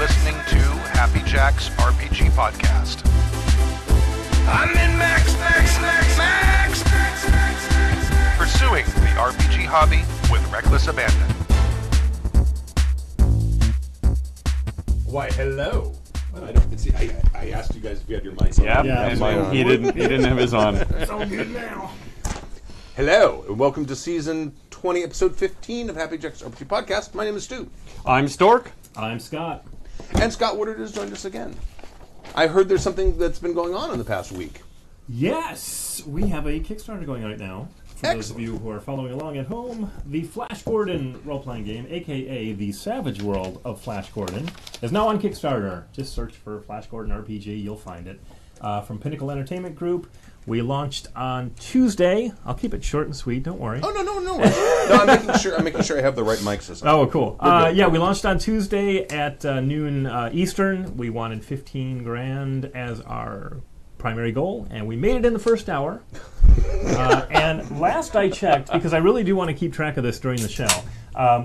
listening to Happy Jack's RPG Podcast. I'm in Max. Pursuing the RPG hobby with reckless abandon. Why, hello. I don't see. I asked you guys if you had your mics on. Yeah, he didn't have his on. It's all good now. Hello, and welcome to season 20, episode 15 of Happy Jack's RPG Podcast. My name is Stu. I'm Stork. I'm Scott. And Scott Woodard has joined us again. I heard there's something that's been going on in the past week. Yes, we have a Kickstarter going right now. For those of you who are following along at home, the Flash Gordon role-playing game, a.k.a. the Savage World of Flash Gordon, is now on Kickstarter. Just search for Flash Gordon RPG, you'll find it. From Pinnacle Entertainment Group. We launched on Tuesday. I'll keep it short and sweet, don't worry. Oh, no. No, I'm making sure I have the right mics this time. Oh, cool. We launched on Tuesday at noon Eastern. We wanted $15,000 as our primary goal, and we made it in the first hour. And last I checked, because I really do want to keep track of this during the show,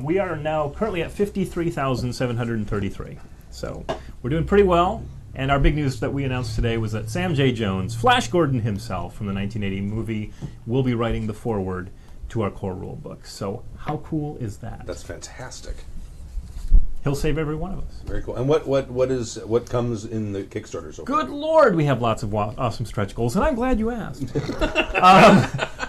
we are now currently at 53,733. So we're doing pretty well. And our big news that we announced today was that Sam J. Jones, Flash Gordon himself from the 1980 movie, will be writing the foreword to our core rule book. So how cool is that? That's fantastic. He'll save every one of us. Very cool. And what comes in the Kickstarter so far? Good Lord, we have lots of awesome stretch goals, and I'm glad you asked.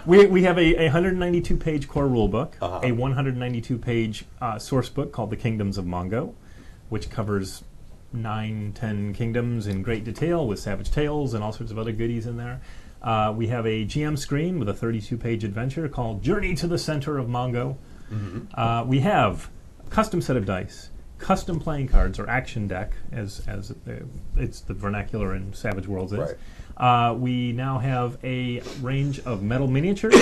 We have a 192-page core rule book, a 192-page source book called The Kingdoms of Mongo, which covers 9-10 kingdoms in great detail with Savage Tales and all sorts of other goodies in there. We have a GM screen with a 32-page adventure called Journey to the Center of Mongo. Mm-hmm. We have a custom set of dice, custom playing cards, or action deck, as it's the vernacular in Savage Worlds is. Right. We now have a range of metal miniatures.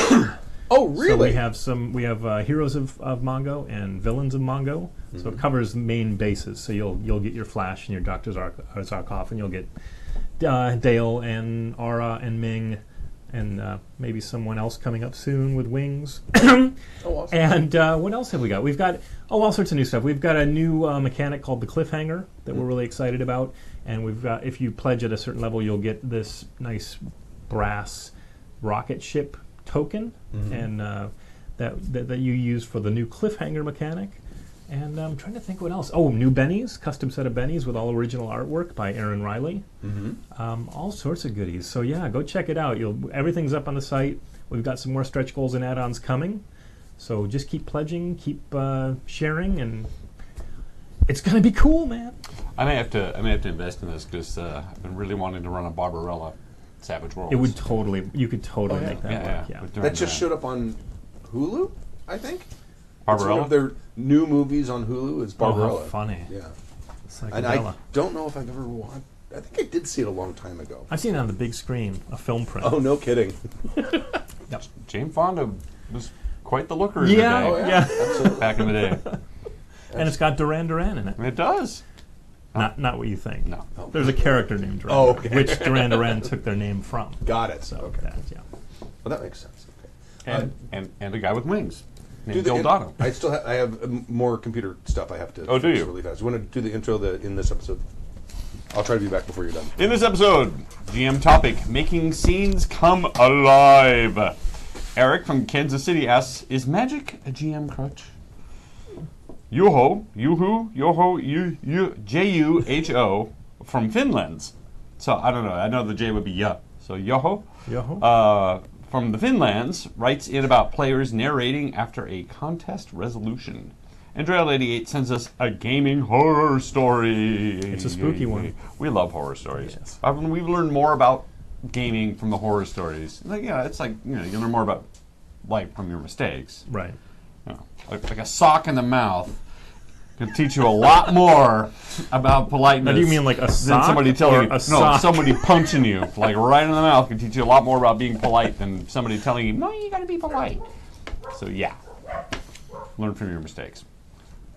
Oh, really? So we have heroes of Mongo and villains of Mongo. Mm-hmm. So it covers main bases. So you'll get your Flash and your Dr. Zarkov, and you'll get Dale and Aura and Ming, and maybe someone else coming up soon with wings. Oh, awesome. And what else have we got? We've got all sorts of new stuff. We've got a new mechanic called the Cliffhanger that we're really excited about. And we've got, if you pledge at a certain level, you'll get this nice brass rocket ship token, and that you use for the new Cliffhanger mechanic. And I'm trying to think what else. Oh, new bennies, custom set of bennies with all original artwork by Aaron Riley. All sorts of goodies. So yeah, go check it out. Everything's up on the site. We've got some more stretch goals and add-ons coming. So just keep pledging, keep sharing, and it's gonna be cool, man. I may have to invest in this because I've been really wanting to run a Barbarella Savage Worlds. You could totally make that work. Yeah. That just showed up on Hulu, I think. Barbarella? One of their new movies on Hulu is Barbarella. Oh, how funny. Yeah. And I don't know if I've ever watched. I think I did see it a long time ago. I've seen it on the big screen, a film print. Oh, no kidding. Yep. Jane Fonda was quite the looker in yeah, the day. Yeah. Absolutely. Back in the day. And it's got Duran Duran in it. It does. Not what you think. No. There's a character named Duran, okay. which Duran Duran took their name from. Got it. So okay. Yeah. Well, that makes sense. Okay. And a guy with wings named Dildano. I have more computer stuff I have to do you? really fast. You want to do the intro in this episode? I'll try to be back before you're done. In this episode, GM topic, making scenes come alive. Eric from Kansas City asks, is magic a GM crutch? Juho Juho from Finland. So I don't know. I know the J would be ya. So Juho. From the Finlands writes in about players narrating after a contest resolution. Andrea88 sends us a gaming horror story. It's a spooky one. We love horror stories. Yes. We've learned more about gaming from the horror stories. It's like you learn more about life from your mistakes. Right. Like a sock in the mouth can teach you a lot more about politeness. Now, do you mean like a sock? Than somebody telling you, sock? Somebody punching you like right in the mouth can teach you a lot more about being polite than somebody telling you, no, you got to be polite. So yeah, learn from your mistakes.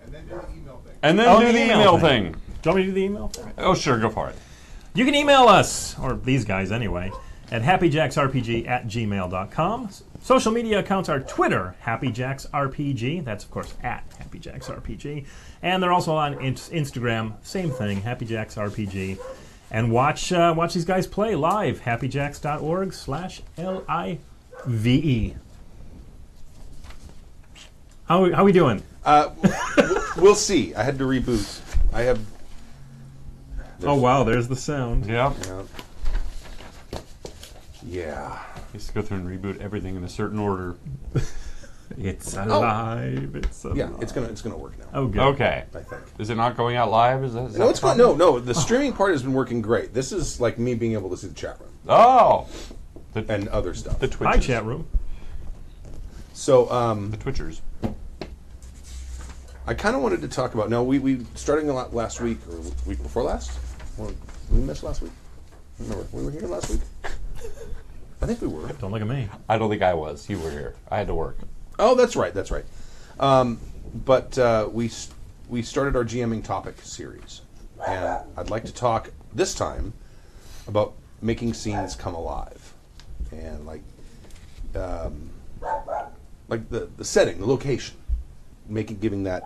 And then do the email thing. And then do the email thing. Do you want me to do the email thing? Oh, sure, go for it. You can email us, or these guys anyway, at happyjacksrpg@gmail.com. Social media accounts are Twitter, happyjacksrpg. That's, of course, at happyjacksrpg. And they're also on Instagram, same thing, happyjacksrpg. And watch these guys play live, happyjacks.org/LIVE. How are we doing? We'll see. I had to reboot. I have... Oh, wow, there's the sound. Yeah. Yeah. Used to go through and reboot everything in a certain order. It's alive. It's alive. Yeah, it's gonna work now. Oh, good. Okay. I think. Is it not going out live? Is that No, it's fine. No. The streaming part has been working great. This is like me being able to see the chat room Oh! and other stuff. The Twitchers. Hi, chat room. So, The Twitchers. I kind of wanted to talk about. No, we starting a lot last week or week before last. Well, we missed last week. Remember, we were here last week. I think we were. Don't look at me. I don't think I was. You were here. I had to work. Oh, that's right. That's right. But we started our GMing topic series, and I'd like to talk this time about making scenes come alive, and like the setting, the location, giving that,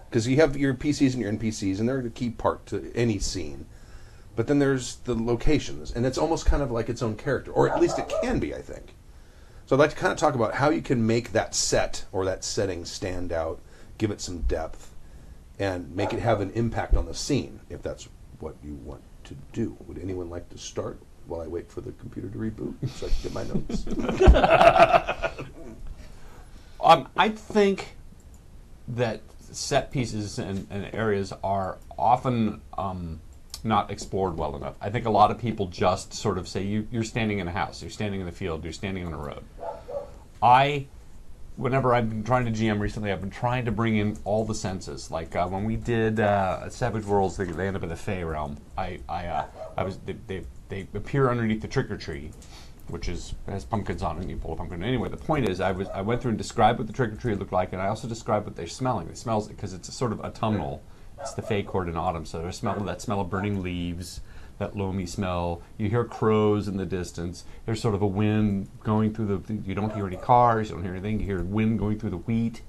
because you have your PCs and your NPCs, and they're the key part to any scene. But then there's the locations, and it's almost kind of like its own character, or at least it can be, I think. So I'd like to kind of talk about how you can make that set or that setting stand out, give it some depth, and make it have an impact on the scene, if that's what you want to do. Would anyone like to start while I wait for the computer to reboot so I can get my notes? I think that set pieces and areas are often not explored well enough. I think a lot of people just sort of say, you're standing in a house, you're standing in the field, you're standing on a road. Whenever I've been trying to GM recently, I've been trying to bring in all the senses. Like when we did Savage Worlds, they end up in the Fey realm. They appear underneath the trick or tree, which has pumpkins on it, and you pull a pumpkin. Anyway, the point is, I went through and described what the trick or tree looked like, and I also described what they're smelling. It smells because it's a sort of autumnal. It's the Fey court in autumn, so there's that smell of burning leaves, that loamy smell. You hear crows in the distance. There's sort of a wind going through you don't hear any cars, you don't hear anything. You hear wind going through the wheat.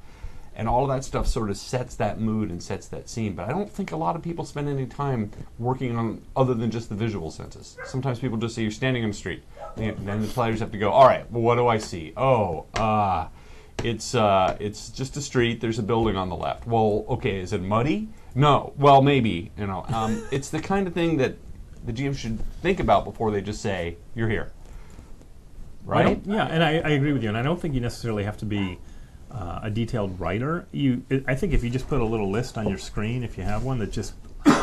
And all of that stuff sort of sets that mood and sets that scene. But I don't think a lot of people spend any time working on other than just the visual senses. Sometimes people just say you're standing on the street. And then the players have to go, all right, well, what do I see? It's just a street. There's a building on the left. Well, okay, is it muddy? No. Well, maybe. It's the kind of thing that the GM should think about before they just say, you're here. Right? And I agree with you. And I don't think you necessarily have to be a detailed writer. I think if you just put a little list on your screen, if you have one that just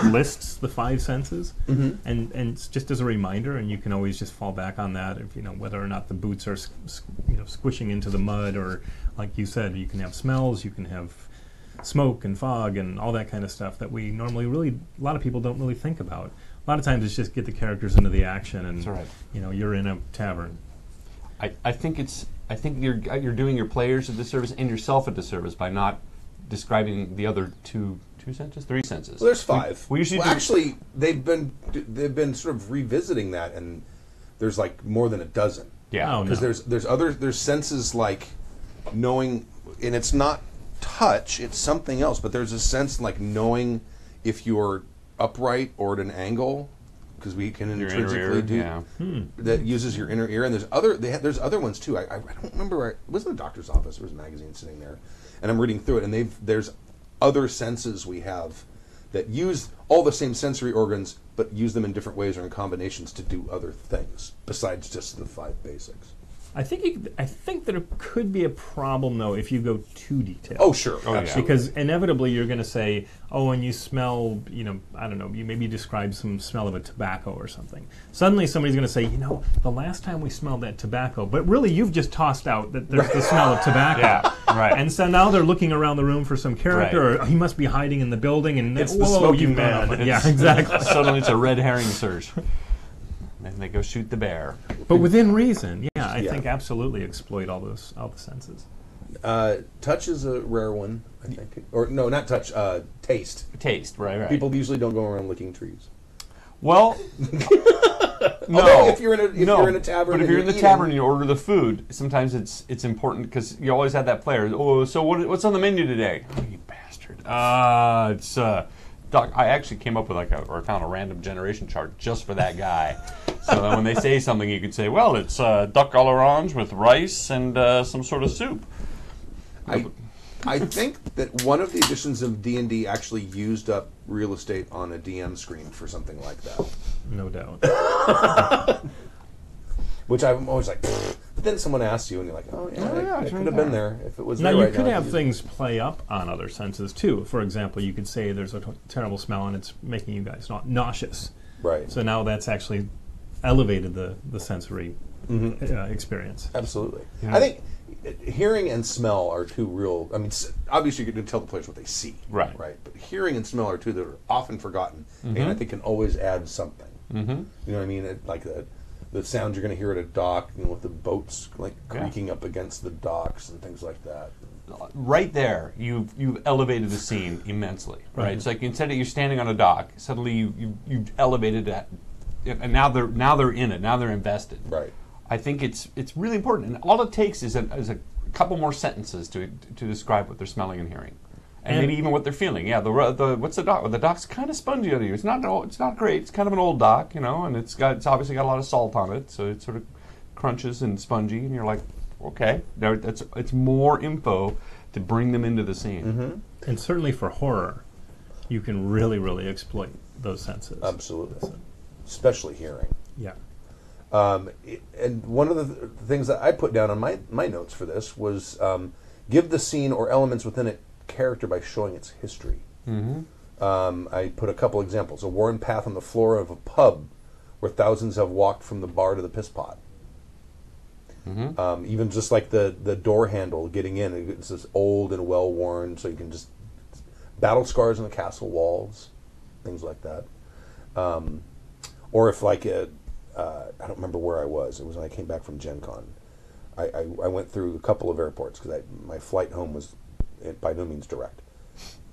lists the 5 senses, and it's just as a reminder, and you can always just fall back on that. If whether or not the boots are squishing into the mud, or like you said, you can have smells, you can have smoke and fog and all that kind of stuff that we normally a lot of people don't really think about. A lot of times it's just get the characters into the action, and That's right. You're in a tavern. I think you're doing your players a disservice and yourself a disservice by not describing the other two senses, 3 senses. Well, there's 5. We usually actually, they've been sort of revisiting that, and there's like more than a dozen. Yeah, because there's senses like knowing, and it's not touch, it's something else. But there's a sense like knowing if you're upright or at an angle, because we can intrinsically do that uses your inner ear. And there's other ones too. I don't remember. It was in the doctor's office. There was a magazine sitting there, and I'm reading through it. And there's other senses we have that use all the same sensory organs, but use them in different ways or in combinations to do other things besides just the 5 basics. I think that it could be a problem, though, if you go too detailed. Oh, sure. Yeah. Because inevitably you're going to say, oh, and you smell, I don't know, you maybe describe some smell of a tobacco or something. Suddenly somebody's going to say, the last time we smelled that tobacco, but really you've just tossed out that there's the smell of tobacco. Yeah, right. And so now they're looking around the room for some character, or he must be hiding in the building, and it's the smoking man. Yeah, exactly. Suddenly it's a red herring search. And they go shoot the bear. But within reason, I think absolutely exploit all the senses. Touch is a rare one, I think. Or no, not touch. Taste. Taste, right. People usually don't go around licking trees. Well, no. Although if you're in a tavern, but if you're in the tavern and you order the food, sometimes it's important because you always have that player. Oh, so what's on the menu today? Oh, you bastard! It's duck. I actually came up with or found a random generation chart just for that guy. So that when they say something, you could say, well, it's duck à l'orange with rice and some sort of soup. I think that one of the editions of D&D actually used up real estate on a DM screen for something like that. No doubt. Which I'm always like, pfft. But then someone asks you, and you're like, oh yeah, it could have been there if it was now there right you could now. have things play up on other senses too. For example, you could say there's a terrible smell and it's making you guys nauseous. Right. So now that's actually elevated the sensory experience. Absolutely. Yeah. I think hearing and smell are two real. I mean, obviously you're going to tell the players what they see, Right. Right. But hearing and smell are two that are often forgotten, and I think can always add something. Mm-hmm. You know what I mean? Like the sounds you're going to hear at a dock, with the boats creaking up against the docks and things like that. Right there, you've elevated the scene immensely. Right. It's like instead of you standing on a dock, suddenly you've elevated that, and now they're in it. Now they're invested. Right. I think it's really important, and all it takes is a couple more sentences to describe what they're smelling and hearing, and maybe even what they're feeling. Yeah, what's the dock? Well, the dock's kind of spongy on you. It's not great. It's kind of an old dock, and it's obviously got a lot of salt on it, so it sort of crunches and spongy, and you're like, okay, it's more info to bring them into the scene. Mm-hmm. And certainly for horror, you can really, really exploit those senses. Absolutely, especially hearing. Yeah. And one of the things that I put down on my notes for this was give the scene or elements within it character by showing its history. Mm-hmm. I put a couple examples. A worn path on the floor of a pub where thousands have walked from the bar to the piss pot. Mm-hmm. Even just like the door handle getting in, it's just old and well-worn, so you can just... Battle scars on the castle walls, things like that. Or if I don't remember where I was. It was when I came back from Gen Con. I went through a couple of airports because my flight home was by no means direct.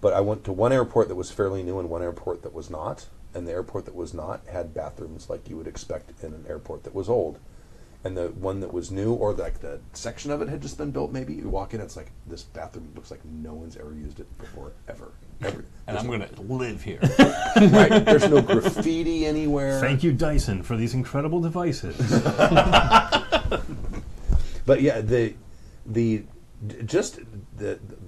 But I went to one airport that was fairly new and one airport that was not. And the airport that was not had bathrooms like you would expect in an airport that was old. And the one that was new, or like the section of it had just been built maybe, you walk in, it's like, this bathroom looks like no one's ever used it before, ever. And I'm going to live here. Right, there's no graffiti anywhere. Thank you, Dyson, for these incredible devices. But yeah, the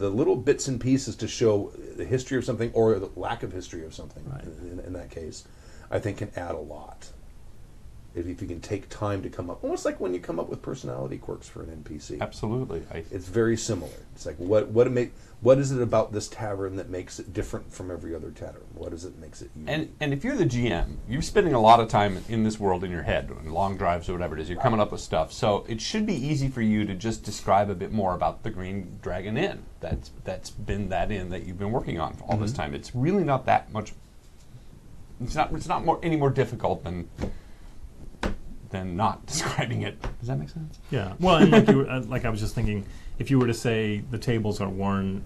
little bits and pieces to show the history of something or the lack of history of something, right, in that case, I think can add a lot. If you can take time to come up, almost like when you come up with personality quirks for an NPC. Absolutely. It's very similar. It's like, what is it about this tavern that makes it different from every other tavern? What is it that makes it unique? And if you're the GM, you're spending a lot of time in this world in your head, long drives or whatever it is, you're coming up with stuff. So it should be easy for you to just describe a bit more about the Green Dragon Inn. That's been that inn that you've been working on for all this time. It's really not that much. It's not any more difficult than not describing it. Does that make sense? Yeah. Well, and like I was just thinking, if you were to say the tables are worn,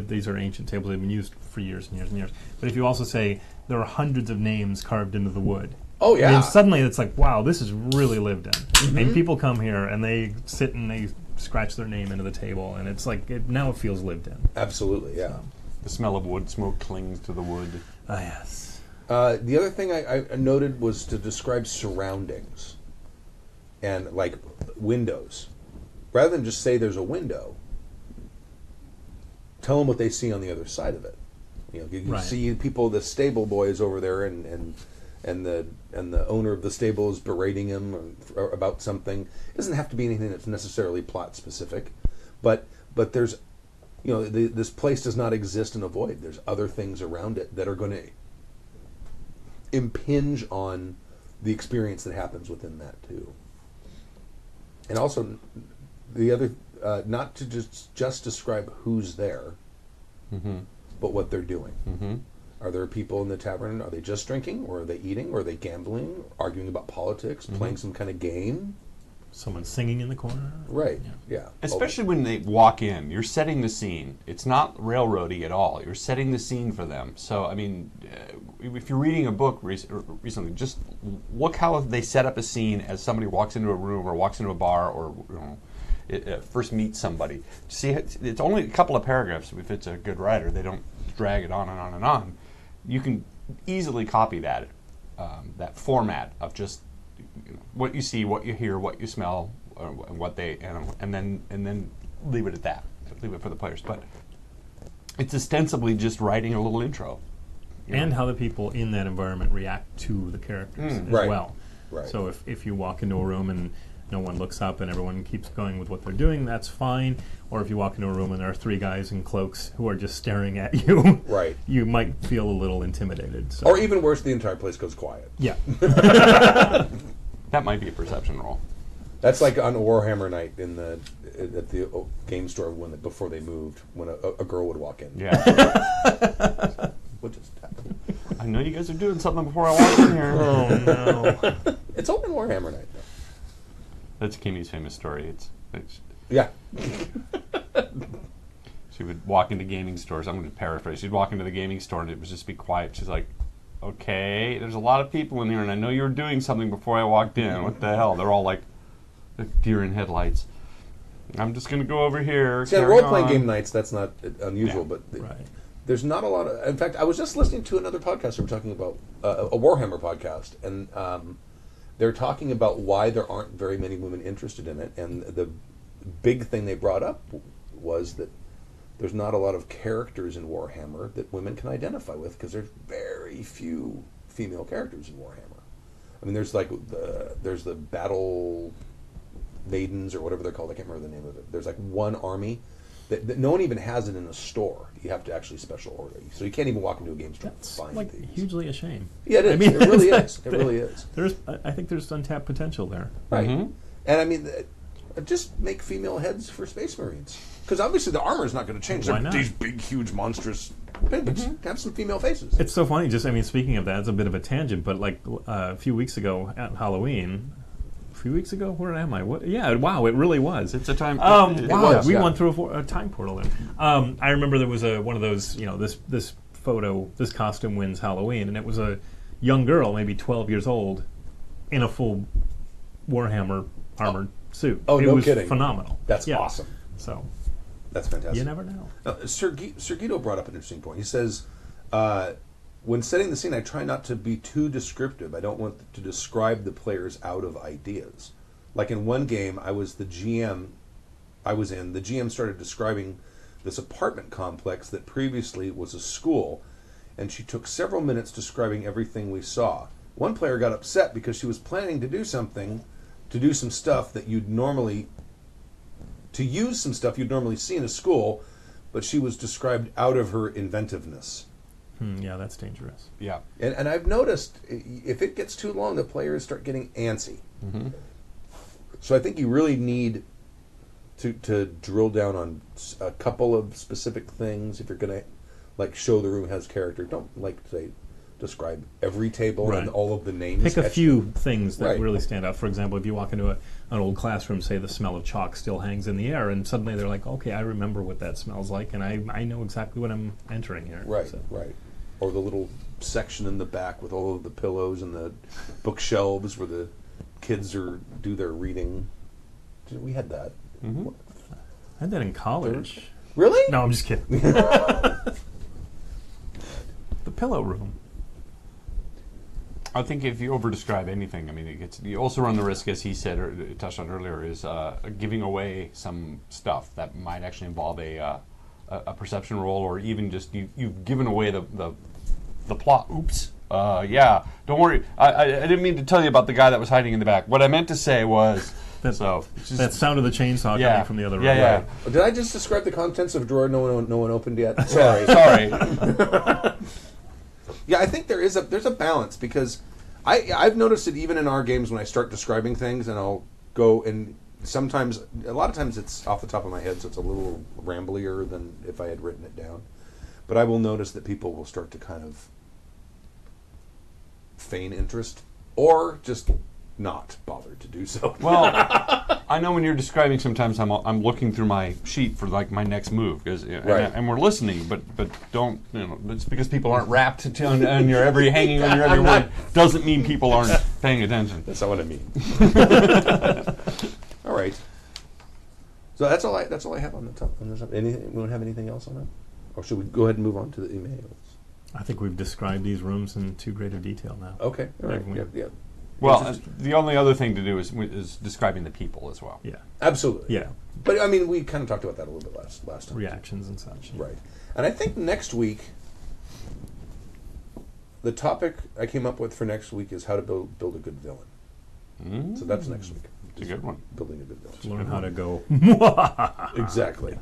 these are ancient tables, they've been used for years and years and years. But if you also say there are hundreds of names carved into the wood, oh yeah, then suddenly it's like, wow, this is really lived in. Mm-hmm. And people come here and they sit and they scratch their name into the table, and it's like now it feels lived in. Absolutely, yeah. So. The smell of wood smoke clings to the wood. Ah, yes. The other thing I noted was to describe surroundings. And like windows, rather than just say there's a window, tell them what they see on the other side of it. You right. see people, the stable boys over there, and the owner of the stable is berating him about something. It doesn't have to be anything that's necessarily plot specific, but there's, this place does not exist in a void. There's other things around it that are going to impinge on the experience that happens within that too. And also, the other, not to just describe who's there, but what they're doing. Mm-hmm. Are there people in the tavern? Are they just drinking, or are they eating, or are they gambling, arguing about politics, playing some kind of game? Someone singing in the corner. Right. Yeah. Especially when they walk in, you're setting the scene. It's not railroady at all. You're setting the scene for them. So, I mean, if you're reading a book recently, just look how they set up a scene as somebody walks into a room or walks into a bar or first meets somebody. See, it's only a couple of paragraphs. If it's a good writer, they don't drag it on and on and on. You can easily copy that format of just what you see, what you hear, what you smell, what they and then leave it at that. Leave it for the players. But it's ostensibly just writing a little intro. And how the people in that environment react to the characters as well. Right. So if you walk into a room and no one looks up and everyone keeps going with what they're doing, that's fine. Or if you walk into a room and there are 3 guys in cloaks who are just staring at you, right, you might feel a little intimidated. So. Or even worse, the entire place goes quiet. Yeah. That might be a perception roll. That's like on Warhammer night at the game store before they moved, when a girl would walk in. Yeah. What just happened? I know you guys are doing something before I walk in here. Oh no. It's open Warhammer night. That's Kimmy's famous story. It's yeah. She would walk into gaming stores. I'm going to paraphrase. She'd walk into the gaming store and it would just be quiet. She's like, okay, there's a lot of people in here and I know you were doing something before I walked in. What the hell? They're all like deer in headlights. I'm just going to go over here. See, on role-playing game nights, that's not unusual, but Right. there's not a lot of... In fact, I was just listening to another podcast who were talking about a Warhammer podcast, and they're talking about why there aren't very many women interested in it, and the big thing they brought up was that there's not a lot of characters in Warhammer that women can identify with, because there's very few female characters in Warhammer. I mean, there's like there's the battle maidens or whatever they're called. I can't remember the name of it. There's like one army that no one even has it in a store. You have to actually special order. So you can't even walk into a game store and find like these. hugely a shame. Yeah, it is. I mean, it really is. It really is. I think there's untapped potential there. Right. Mm-hmm. And I mean, just make female heads for Space Marines. Because obviously the armor is not going to change. Why They're not? these big, huge, monstrous... Have some female faces. It's so funny. Just, I mean, speaking of that, it's a bit of a tangent, but like a few weeks ago at Halloween... A few weeks ago, where am I? What? Yeah, wow, it really was. It's a time. Wow, was, we yeah. went through a time portal there. I remember there was one of those, this photo, this costume wins Halloween, and it was a young girl, maybe 12 years old, in a full Warhammer armored suit. Oh, it no was kidding. Phenomenal. That's Yeah. awesome. So That's fantastic. you never know. Sir Guido brought up an interesting point. He says, when setting the scene, I try not to be too descriptive. I don't want to describe the players out of ideas. Like in one game, the GM started describing this apartment complex that previously was a school, and she took several minutes describing everything we saw. One player got upset because she was planning to do some stuff that you'd normally see in a school, but she was described out of her inventiveness. Yeah, that's dangerous. Yeah. And I've noticed if it gets too long, the players start getting antsy. Mm-hmm. So I think you really need to drill down on a couple of specific things if you're going to like show the room has character. Don't describe every table Right. and all of the names. Pick a few things that Right. really stand out. For example, if you walk into an old classroom, say the smell of chalk still hangs in the air, and suddenly they're like, okay, I remember what that smells like, and I know exactly what I'm entering here. Right, So. right. Or the little section in the back with all of the pillows and the bookshelves where the kids do their reading. We had that. Mm-hmm. I had that in college. Really? No, I'm just kidding. The pillow room. I think if you over-describe anything, I mean, you also run the risk, as he said or touched on earlier, is giving away some stuff that might actually involve a perception roll, or even just you've given away the plot. Oops. Yeah. Don't worry. I didn't mean to tell you about the guy that was hiding in the back. What I meant to say was That sound of the chainsaw coming from the other room. Yeah. Right. Did I just describe the contents of a drawer no one opened yet? Sorry. Sorry. Yeah, I think there's a balance, because I've noticed it even in our games when I start describing things, and I'll go and a lot of times it's off the top of my head, so it's a little ramblier than if I had written it down. But I will notice that people will start to kind of feign interest or just not bothered to do so. Well, I know when you're describing, sometimes I'm looking through my sheet for like my next move, because and we're listening, but don't, it's because people aren't rapt on your every hanging on your every word doesn't mean people aren't paying attention. That's not what I mean. All right. So that's all I have on the top. Anything? We don't have anything else on that, or should we go ahead and move on to the emails? I think we've described these rooms in too great a detail now. Okay. All right. Yeah. Well, the only other thing to do is describing the people as well. Yeah. Absolutely. Yeah. But I mean, we kind of talked about that a little bit last time. Reactions and such. Right. And I think next week, the topic I came up with for next week is how to build a good villain. So that's next week. It's a good one. Building a good villain. Learn how to go. Exactly.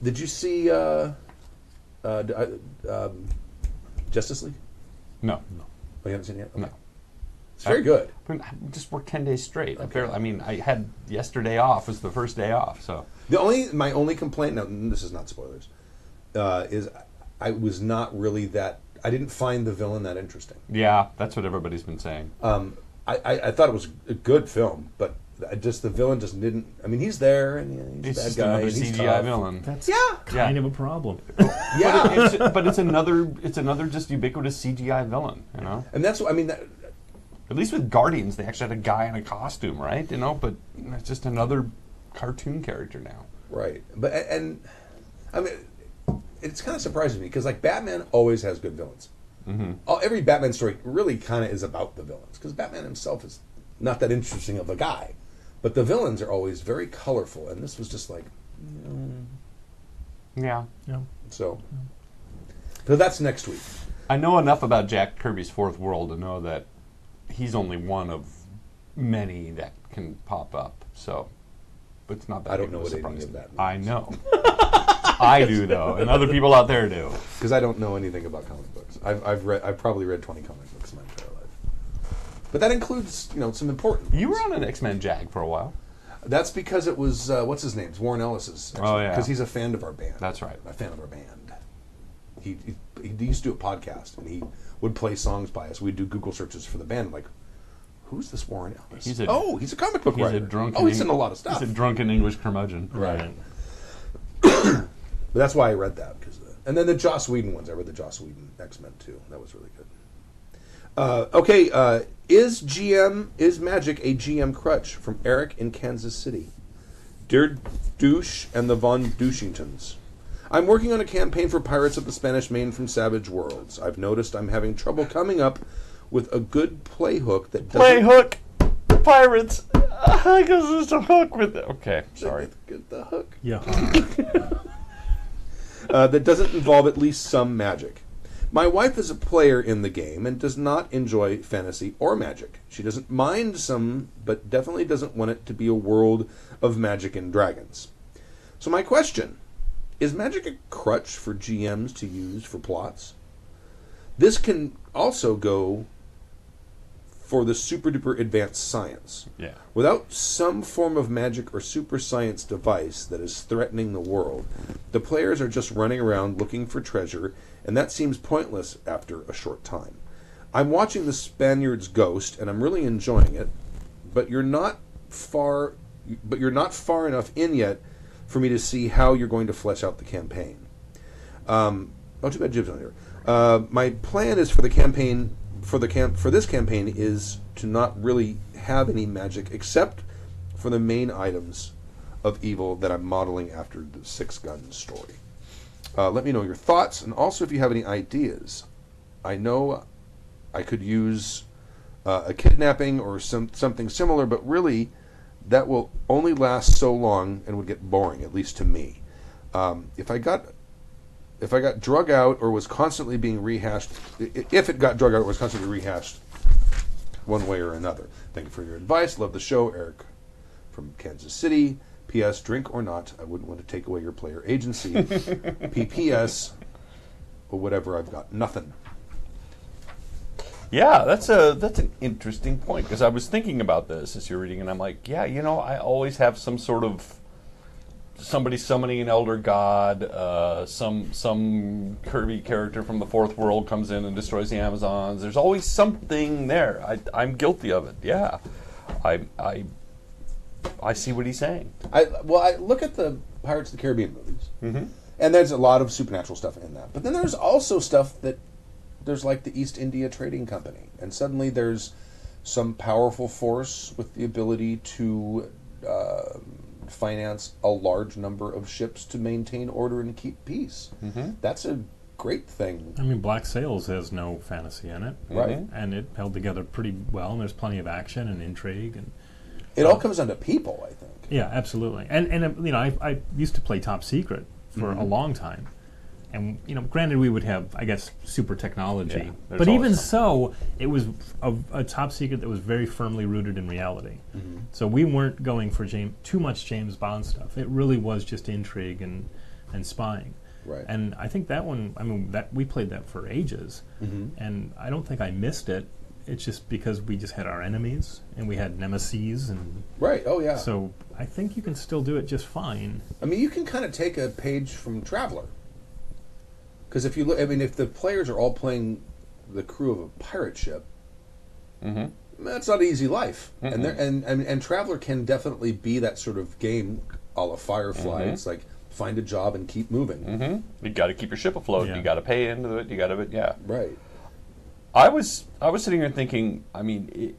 Did you see Justice League? No. Oh, you haven't seen it yet? Okay. No. It's very good. I just worked 10 days straight. Okay. I had yesterday off was the first day off. So My only complaint, now this is not spoilers, is I was not really that. I didn't find the villain that interesting. yeah, that's what everybody's been saying. I thought it was a good film, but just the villain just didn't. I mean, he's there and he's a It's bad just guy. another And he's CGI tough. villain. That's Yeah. kind of a problem. Yeah, But it's another just ubiquitous CGI villain. and that's what I mean. At least with Guardians, they actually had a guy in a costume, right? But it's just another cartoon character now. Right, but and I mean, it's kind of surprising me because like Batman always has good villains. Every Batman story really kind of is about the villains because Batman himself is not that interesting of a guy, but the villains are always very colorful, and this was just like, Yeah. so that's next week. I know enough about Jack Kirby's Fourth World to know that he's only one of many that can pop up. So, but it's not that. I don't big know of a what surprise any of to me. that means. I know. I do though, and other people out there do. Because I don't know anything about comic books. I've probably read 20 comic books my entire life, but that includes some important. You were on an X-Men Jag for a while. That's because it was what's his name? It's Warren Ellis's. Oh, yeah. Because he's a fan of our band. That's right. A fan of our band. He used to do a podcast and he would play songs by us. We'd do Google searches for the band. Like, who's this Warren Ellis? He's a comic book He's writer. a drunken. He's in a lot of stuff. He's a drunken English curmudgeon. Right. But that's why I read that and then the Joss Whedon ones. I read the Joss Whedon X-Men too. That was really good. Okay, is Magic a GM crutch? From Eric in Kansas City. Dear Douche and the Von Douchingtons, I'm working on a campaign for Pirates of the Spanish Main from Savage Worlds. I've noticed I'm having trouble coming up with a good play hook that doesn't... hook, pirates. Because there's a hook with it. Okay, sorry. Get the hook. Yeah. That doesn't involve at least some magic. My wife is a player in the game and does not enjoy fantasy or magic. She doesn't mind some, but definitely doesn't want it to be a world of magic and dragons. So my question, is magic a crutch for GMs to use for plots? This can also go for the super-duper advanced science. Yeah. Without some form of magic or super science device that is threatening the world, the players are just running around looking for treasure, and that seems pointless after a short time. I'm watching The Spaniard's Ghost, and I'm really enjoying it, but you're not far enough in yet for me to see how you're going to flesh out the campaign. Too bad Jib's on here. My plan is for this campaign is to not really have any magic except for the main items of evil that I'm modeling after the Six Guns story. Let me know your thoughts, and also if you have any ideas. I know I could use a kidnapping or something similar, but really that will only last so long and would get boring, at least to me. If I got drug out or was constantly being rehashed, if it got drug out or was constantly rehashed one way or another. Thank you for your advice. Love the show. Eric from Kansas City. P.S. Drink or not, I wouldn't want to take away your player agency. P.P.S. or whatever, I've got nothing. Yeah, that's an interesting point, because I was thinking about this as you're reading, and I'm like, yeah, I always have some sort of somebody summoning an elder god, some Kirby character from the fourth world comes in and destroys the Amazons. There's always something there. I'm guilty of it. Yeah, I see what he's saying. I look at the Pirates of the Caribbean movies, and there's a lot of supernatural stuff in that. But then there's also stuff that there's like the East India Trading Company, and suddenly there's some powerful force with the ability to finance a large number of ships to maintain order and keep peace. That's a great thing. I mean, Black Sails has no fantasy in it, right? And it held together pretty well. And there's plenty of action and intrigue, and it all comes down to people, I think. Yeah, absolutely. And you know, I used to play Top Secret for a long time. And, you know, granted we would have, I guess, super technology. Yeah, but even so, it was a top secret that was very firmly rooted in reality. So we weren't going for too much James Bond stuff. It really was just intrigue and spying. Right. And I think that one, I mean, that we played that for ages. And I don't think I missed it. It's just because we just had our enemies, and we had nemeses. And right, oh yeah. So I think you can still do it just fine. I mean, you can kind of take a page from Traveller. Because if you look, I mean, if the players are all playing the crew of a pirate ship, that's not an easy life. And Traveller can definitely be that sort of game, a la Firefly. It's like find a job and keep moving. You got to keep your ship afloat. You got to pay into it. You got to, yeah. Right. I was sitting here thinking. I mean,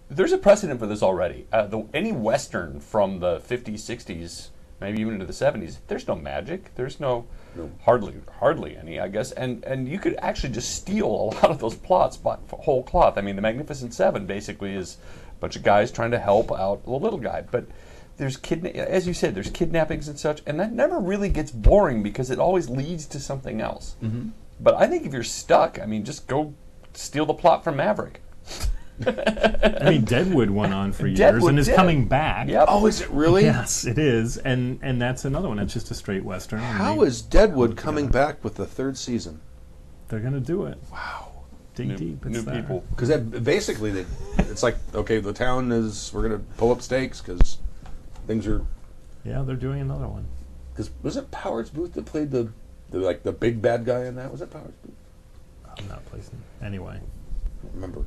there's a precedent for this already. Any Western from the 50s, 60s, maybe even into the 70s, there's no magic. There's no. Hardly any, I guess, and you could actually just steal a lot of those plots by whole cloth. I mean, the Magnificent Seven basically is a bunch of guys trying to help out the little guy, but there's as you said, there's kidnappings and such, and that never really gets boring because it always leads to something else. But I think if you're stuck, I mean, just go steal the plot from Maverick. I mean, Deadwood went on for years and is coming back. Yep. Oh, is it really? Yes, it is, and that's another one. It's just a straight Western. How is Deadwood coming back with the third season? They're going to do it. Wow. Dig deep. New people. Because basically, it's like, okay, the town we're going to pull up stakes because things are... Yeah, they're doing another one. Because was it Powers Booth that played the big bad guy in that? Was it Powers Booth? I'm not placing. Anyway. I don't remember.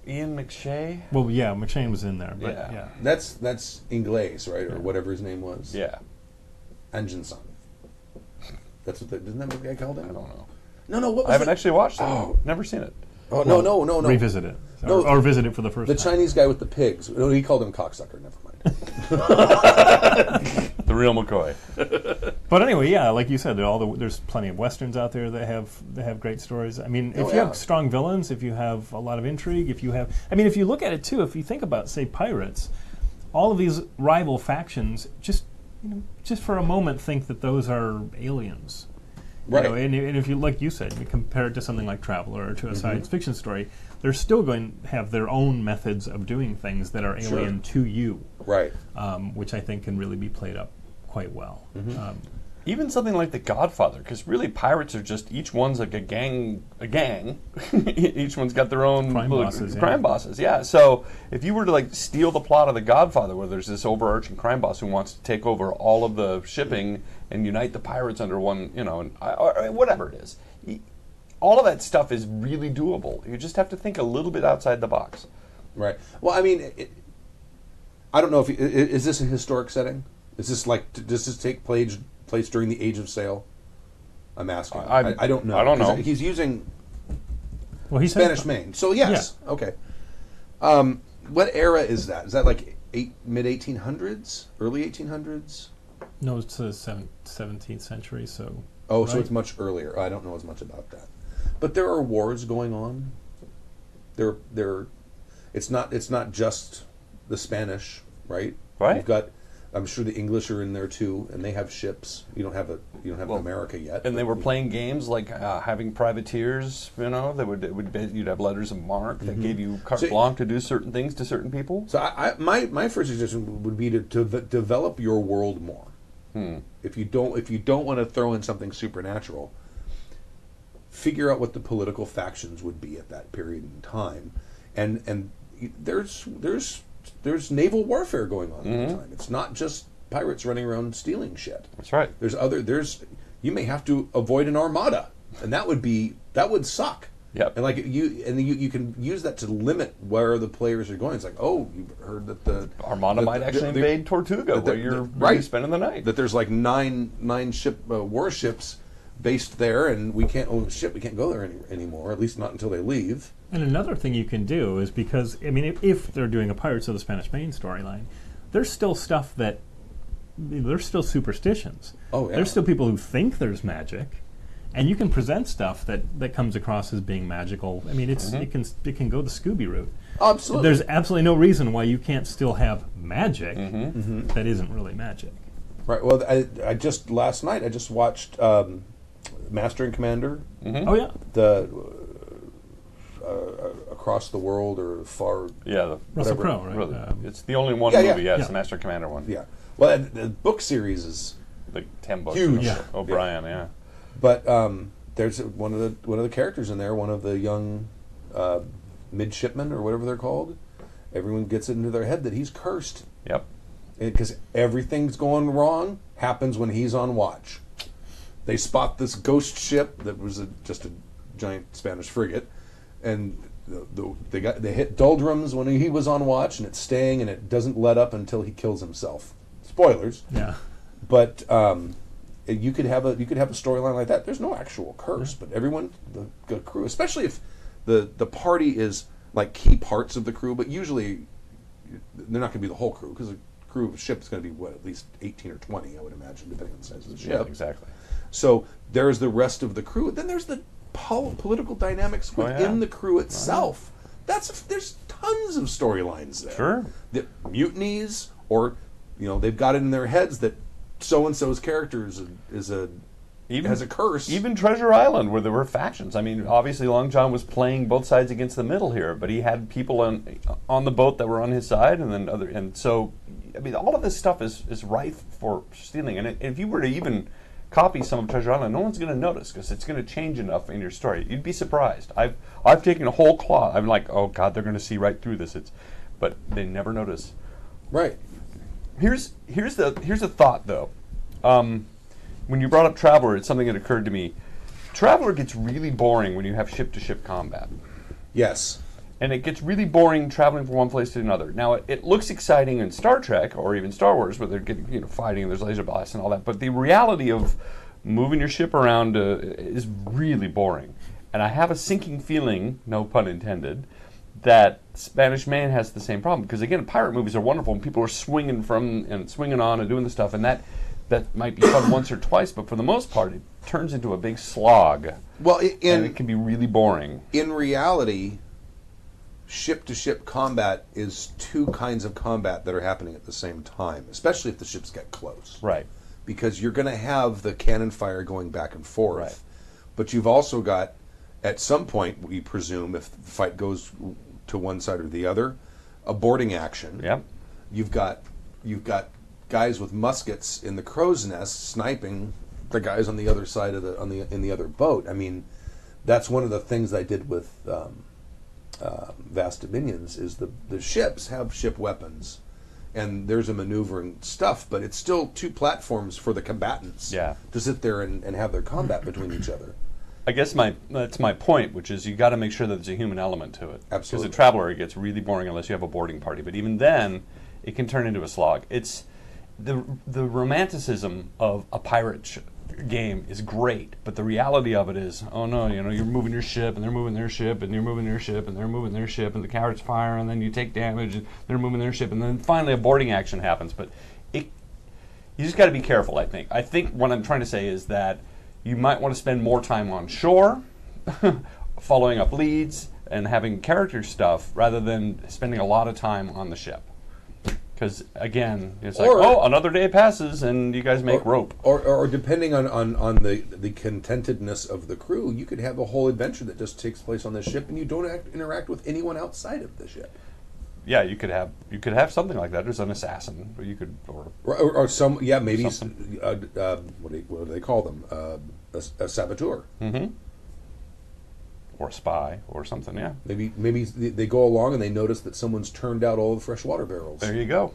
Ian McShay. Well, yeah, McShane was in there, but yeah. That's Ingles, right, or whatever his name was. Yeah, Anjinson. That's what isn't that what the guy called him? I don't know. No. What was I haven't actually watched it. Never seen it. Oh no. Revisit it, or visit it for the first time. The Chinese guy with the pigs. No, he called him cocksucker. Never mind. The real McCoy. But anyway, yeah, like you said, there's plenty of westerns out there that have great stories. I mean, if you have strong villains, if you have a lot of intrigue, if you look at it too, if you think about, say, pirates, all of these rival factions, just for a moment, think that those are aliens. Right. And if you, like you said, you compare it to something like Traveller or to a science fiction story, they're still going to have their own methods of doing things that are alien to you. Right. Which I think can really be played up quite well. Even something like The Godfather, because really pirates are just, each one's like a gang. Each one's got their own crime bosses. Yeah. So if you were to like steal the plot of The Godfather, where there's this overarching crime boss who wants to take over all of the shipping and unite the pirates under one, or whatever it is, all of that stuff is really doable. You just have to think a little bit outside the box. Right. Well, I mean, I don't know if is this a historic setting? Is this like does this take place during the Age of Sail? I'm asking. I don't know. I don't know. He's using he's Spanish Main. So yes, okay. What era is that? Is that like mid 1800s, early 1800s? No, it's the 17th century. So so it's much earlier. I don't know as much about that, but there are wars going on. It's not just the Spanish, right? Right. You've got. I'm sure the English are in there too, and they have ships. You don't have America yet. And they were playing games like having privateers. You'd have letters of marque that gave you carte blanche to do certain things to certain people. So my first suggestion would be to develop your world more. If you don't want to throw in something supernatural, figure out what the political factions would be at that period in time, and there's there's naval warfare going on all the time. It's not just pirates running around stealing shit. That's right. You may have to avoid an armada, and that would suck. Yep. And you can use that to limit where the players are going. It's like, oh, you've heard that the Armada might actually invade Tortuga, where you're really spending the night. That there's like nine ship warships based there, and we can't go there anymore. At least not until they leave. And another thing you can do is, because I mean, if they're doing a Pirates of the Spanish Main storyline, there's still stuff there's still superstitions. Oh yeah. There's still people who think there's magic. And you can present stuff that comes across as being magical. I mean, it can go the Scooby route. Absolutely. There's absolutely no reason why you can't still have magic that isn't really magic. Right. Well, I just last night I just watched Master and Commander. Oh yeah. The Across the World or Far. Yeah. Russell Crowe, right? Really, it's the only one movie. Yeah, it's the Master and Commander one. Yeah. Well, the book series is like 10 books. Huge. Yeah. O'Brien. Yeah. But there's one of the characters in there, one of the young midshipmen or whatever they're called. Everyone gets it into their head that he's cursed. Yep. Because everything's going wrong happens when he's on watch. They spot this ghost ship that was just a giant Spanish frigate, and they hit doldrums when he was on watch, and it's staying, and it doesn't let up until he kills himself. Spoilers. Yeah. But you could have a storyline like that. There's no actual curse, but everyone, the crew, especially if the party is like key parts of the crew, but usually they're not going to be the whole crew, because a crew of a ship is going to be at least 18 or 20, I would imagine, depending on the size of the ship. Yeah, exactly. So there's the rest of the crew. Then there's the political dynamics within the crew itself. There's tons of storylines there. Sure. The mutinies, or they've got it in their heads that so and so's character has a curse. Even Treasure Island, where there were factions. I mean, obviously Long John was playing both sides against the middle here, but he had people on the boat that were on his side, and so I mean, all of this stuff is rife for stealing. And if you were to even copy some of Treasure Island, no one's going to notice, because it's going to change enough in your story. You'd be surprised. I've taken a whole claw. I'm like, oh God, they're going to see right through this. But they never notice. Right. Here's a thought though. When you brought up Traveler, it's something that occurred to me. Traveler gets really boring when you have ship-to-ship combat. Yes. And it gets really boring traveling from one place to another. Now, it looks exciting in Star Trek or even Star Wars, where they're getting fighting and there's laser blasts and all that. But the reality of moving your ship around is really boring. And I have a sinking feeling, no pun intended, that Spanish Main has the same problem. Because again, pirate movies are wonderful, and people are swinging from and swinging on and doing the stuff, and that might be fun once or twice, but for the most part, it turns into a big slog. Well, and it can be really boring. In reality, ship-to-ship combat is two kinds of combat that are happening at the same time, especially if the ships get close. Right. Because you're going to have the cannon fire going back and forth. Right. But you've also got, at some point, we presume, if the fight goes to one side or the other, a boarding action. Yep. You've got guys with muskets in the crow's nest sniping the guys on the other side of in the other boat. I mean, that's one of the things I did with Vast Dominions, is the ships have ship weapons, and there's a maneuvering stuff, but it's still two platforms for the combatants to sit there and have their combat between each other. I guess that's my point, which is you got to make sure that there's a human element to it. Absolutely. Because a Traveler, it gets really boring unless you have a boarding party. But even then, it can turn into a slog. It's the romanticism of a pirate game is great, but the reality of it is, oh no, you're moving your ship, and they're moving their ship, and you're moving their ship, and they're moving their ship, and the pirates fire, and then you take damage, and they're moving their ship, and then finally a boarding action happens. But you just got to be careful, I think. I think what I'm trying to say is that you might want to spend more time on shore, following up leads, and having character stuff, rather than spending a lot of time on the ship. Because, again, it's another day passes, and you guys make rope. Or depending on the contentedness of the crew, you could have a whole adventure that just takes place on the ship, and you don't interact with anyone outside of the ship. Yeah, you could have something like that. There's an assassin, or you could, or some, maybe something. What do they call them? A saboteur. Mm-hmm. or spy or something. Yeah. Maybe they go along and they notice that someone's turned out all the fresh water barrels. There you go.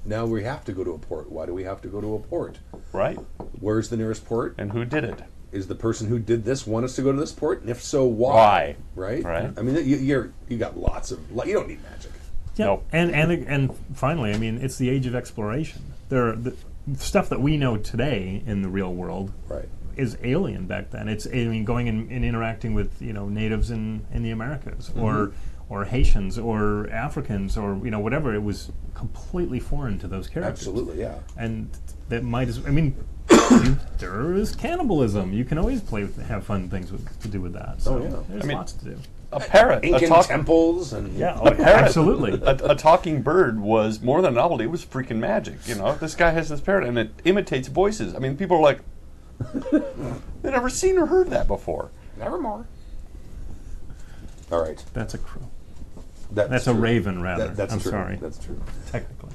Now we have to go to a port. Why do we have to go to a port? Right. Where's the nearest port? And who did it? Is the person who did this want us to go to this port? And if so, why? Right? Right. I mean, you got lots of... You don't need magic. Yeah. Nope. And finally, I mean, it's the age of exploration. The stuff that we know today in the real world Right. is alien back then. It's going and interacting with natives in the Americas or Haitians or Africans or whatever. It was completely foreign to those characters. Absolutely, yeah. And that there is cannibalism. You can always have fun things to do with that. So there's lots to do. A parrot. Incan temples and... Yeah, A parrot. absolutely. A talking bird was more than a novelty. It was freaking magic. This guy has this parrot and it imitates voices. I mean, people are like, they've never seen or heard that before. Nevermore. All right. That's a crow. That's a true. raven, rather. That's I'm true. sorry. That's true. Technically.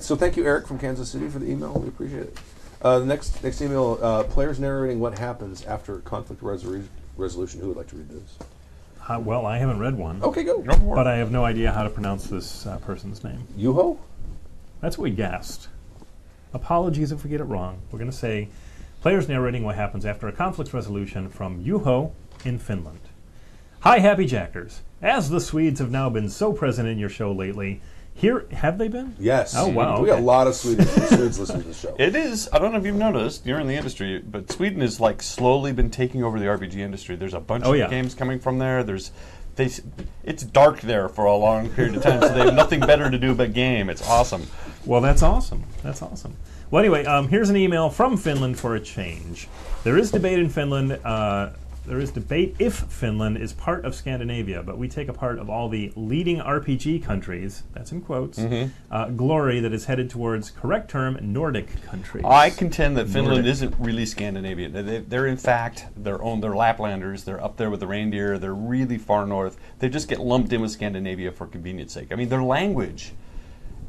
So thank you, Eric from Kansas City, for the email. We appreciate it. The next email, players narrating what happens after conflict resolution. Who would like to read this? Well, I haven't read one. Okay, go. But I have no idea how to pronounce this person's name. Yuho? That's what we guessed. Apologies if we get it wrong. We're going to say players narrating what happens after a conflict resolution from Juho in Finland. Hi, Happy Jackers. As the Swedes have now been so present in your show lately, have they been? Yes. Oh, wow. We got a lot of Swedes listening to the show. It is. I don't know if you've noticed. You're in the industry, but Sweden has slowly been taking over the RPG industry. There's a bunch of games coming from there. It's dark there for a long period of time, so they have nothing better to do but game. It's awesome. Well, that's awesome. That's awesome. Well, anyway, here's an email from Finland for a change. There is debate in Finland. There is debate if Finland is part of Scandinavia, but we take a part of all the leading RPG countries, that's in quotes, glory that is headed towards, correct term, Nordic countries. I contend that Finland isn't really Scandinavia. They're in fact they're Laplanders. They're up there with the reindeer. They're really far north. They just get lumped in with Scandinavia for convenience sake. I mean, their language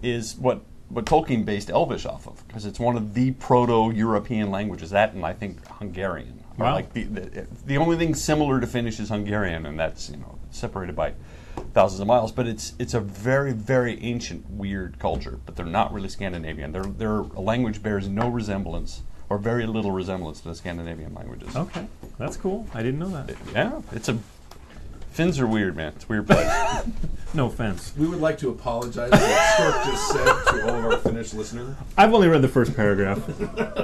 is what Tolkien based Elvish off of, because it's one of the proto-European languages. That and I think Hungarian. Wow. Like the only thing similar to Finnish is Hungarian, and that's separated by thousands of miles. But it's a very, very ancient, weird culture. But they're not really Scandinavian. Their language bears no resemblance or very little resemblance to the Scandinavian languages. Okay, that's cool. I didn't know that. Finns are weird, man. It's a weird place. No offense. We would like to apologize for what Stork just said to all of our Finnish listeners. I've only read the first paragraph.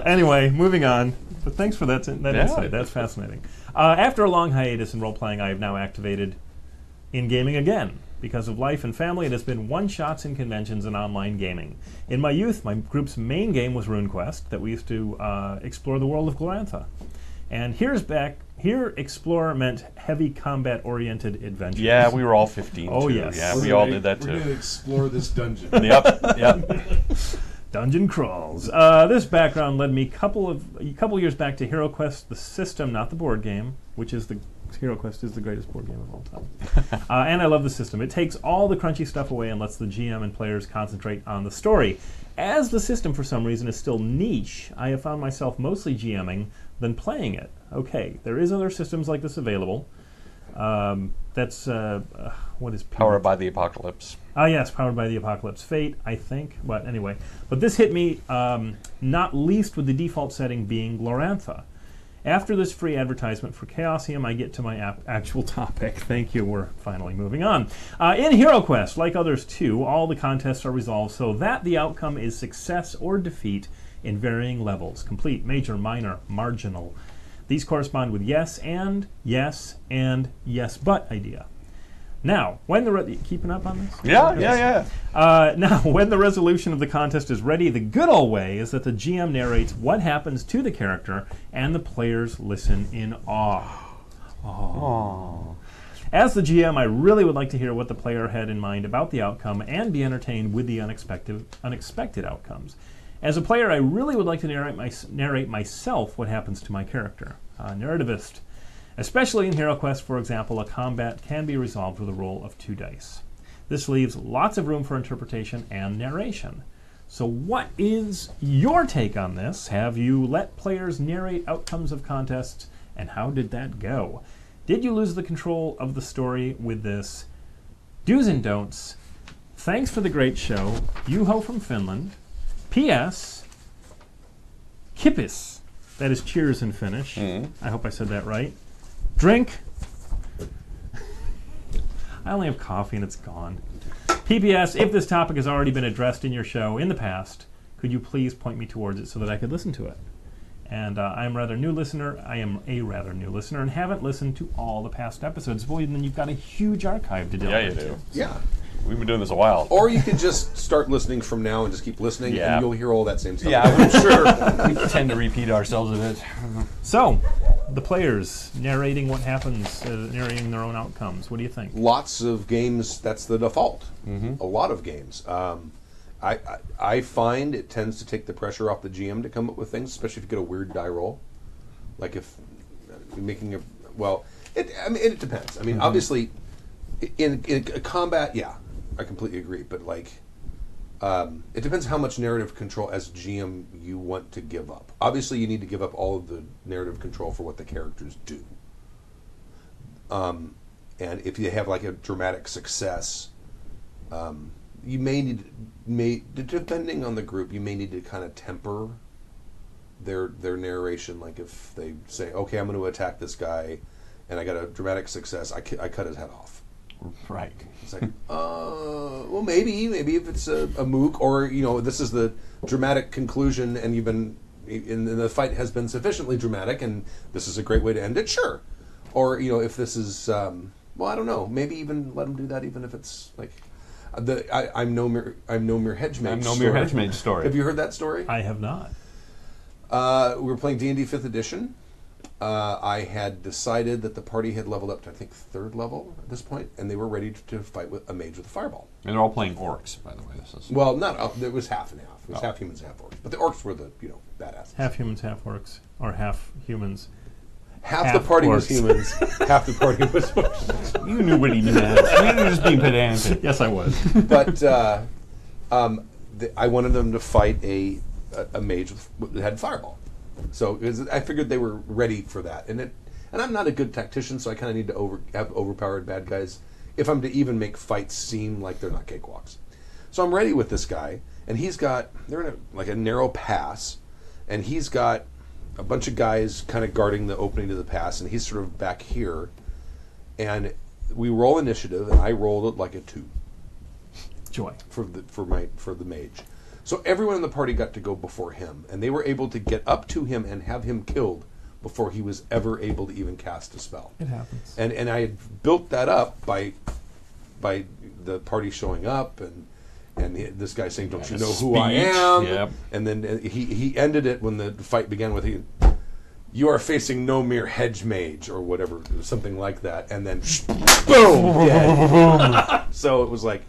Anyway, moving on. But thanks for that insight. That's fascinating. After a long hiatus in role-playing, I have now activated in-gaming again. Because of life and family, it has been one-shots in conventions and online gaming. In my youth, my group's main game was RuneQuest, that we used to explore the world of Glorantha. And here explore meant heavy combat-oriented adventures. Yeah, we were all 15 Oh, too. yes. Yeah, we all did that too. We're going to explore this dungeon. Yep. Dungeon crawls. This background led me a couple years back to HeroQuest, the system, not the board game, which is HeroQuest is the greatest board game of all time. And I love the system. It takes all the crunchy stuff away and lets the GM and players concentrate on the story. As the system, for some reason, is still niche, I have found myself mostly GMing than playing it. Okay, there is other systems like this available. That's what is Powered by the Apocalypse. Yes, Powered by the Apocalypse. Fate, I think. But anyway, but this hit me not least with the default setting being Glorantha. After this free advertisement for Chaosium, I get to my actual topic. Thank you, we're finally moving on. In HeroQuest, like others too, all the contests are resolved so that the outcome is success or defeat in varying levels. Complete, major, minor, marginal. These correspond with yes and yes but idea. Now, when keeping up on this? Yeah. Now, when the resolution of the contest is ready, the good old way is that the GM narrates what happens to the character and the players listen in awe. Aww. As the GM, I really would like to hear what the player had in mind about the outcome and be entertained with the unexpected outcomes. As a player, I really would like to narrate myself what happens to my character. Narrativist. Especially in HeroQuest, for example, a combat can be resolved with a roll of 2 dice. This leaves lots of room for interpretation and narration. So what is your take on this? Have you let players narrate outcomes of contests, and how did that go? Did you lose the control of the story with this? Do's and don'ts. Thanks for the great show. Juho from Finland. P.S. Kippis. That is cheers in Finnish. I hope I said that right. Drink. I only have coffee and it's gone. P.P.S. If this topic has already been addressed in your show in the past, could you please point me towards it so that I could listen to it? And I am a rather new listener and haven't listened to all the past episodes. Boy, then you've got a huge archive to delve into. Yeah, you do. Yeah. We've been doing this a while. Or you could just start listening from now and just keep listening, and you'll hear all that same stuff. Yeah, I'm sure we tend to repeat ourselves a bit. So, the players narrating what happens, narrating their own outcomes. What do you think? Lots of games, that's the default. A lot of games. I find it tends to take the pressure off the GM to come up with things, especially if you get a weird die roll. Like if you're making a... Well, it depends. I mean, obviously, in combat, yeah, I completely agree. But, like, it depends how much narrative control as GM you want to give up. Obviously, you need to give up all of the narrative control for what the characters do. And if you have, like, a dramatic success... you may depending on the group, you may need to kind of temper their narration. Like if they say, "Okay, I'm going to attack this guy," and I got a dramatic success, I cut his head off. Right. It's like, well, maybe if it's a mook, or this is the dramatic conclusion, and and the fight has been sufficiently dramatic, and this is a great way to end it. Sure. Or if this is, well, I don't know. Maybe even let them do that, even if it's like. I'm no mere hedge mage. I'm no mere hedge mage story. Have you heard that story? I have not. We were playing D&D 5th edition. I had decided that the party had leveled up to, I think, 3rd level at this point, and they were ready to fight with a mage with a fireball. And they're all playing orcs, by the way. Well, not it was half and half. It was half humans, half orcs. But the orcs were the badass. Half humans, half orcs, or half humans. Half the party was humans, half the party was orcs. You knew what he meant. You were just being pedantic. Yes, I was. But I wanted them to fight a mage that had fireball. So I figured they were ready for that. And I'm not a good tactician, so I kind of need to have overpowered bad guys if I'm to even make fights seem like they're not cakewalks. So I'm ready with this guy, and they're in a narrow pass, and he's got a bunch of guys kind of guarding the opening to the pass, and he's sort of back here. And we roll initiative, and I rolled it like a 2. Joy. For the mage. So everyone in the party got to go before him, and they were able to get up to him and have him killed before he was ever able to even cast a spell. It happens. And I had built that up by the party showing up and this guy saying, "Don't you know who I am?" Yep. And then he ended it when the fight began with, "You are facing no mere hedge mage," or whatever, something like that. And then, boom, dead. So it was like,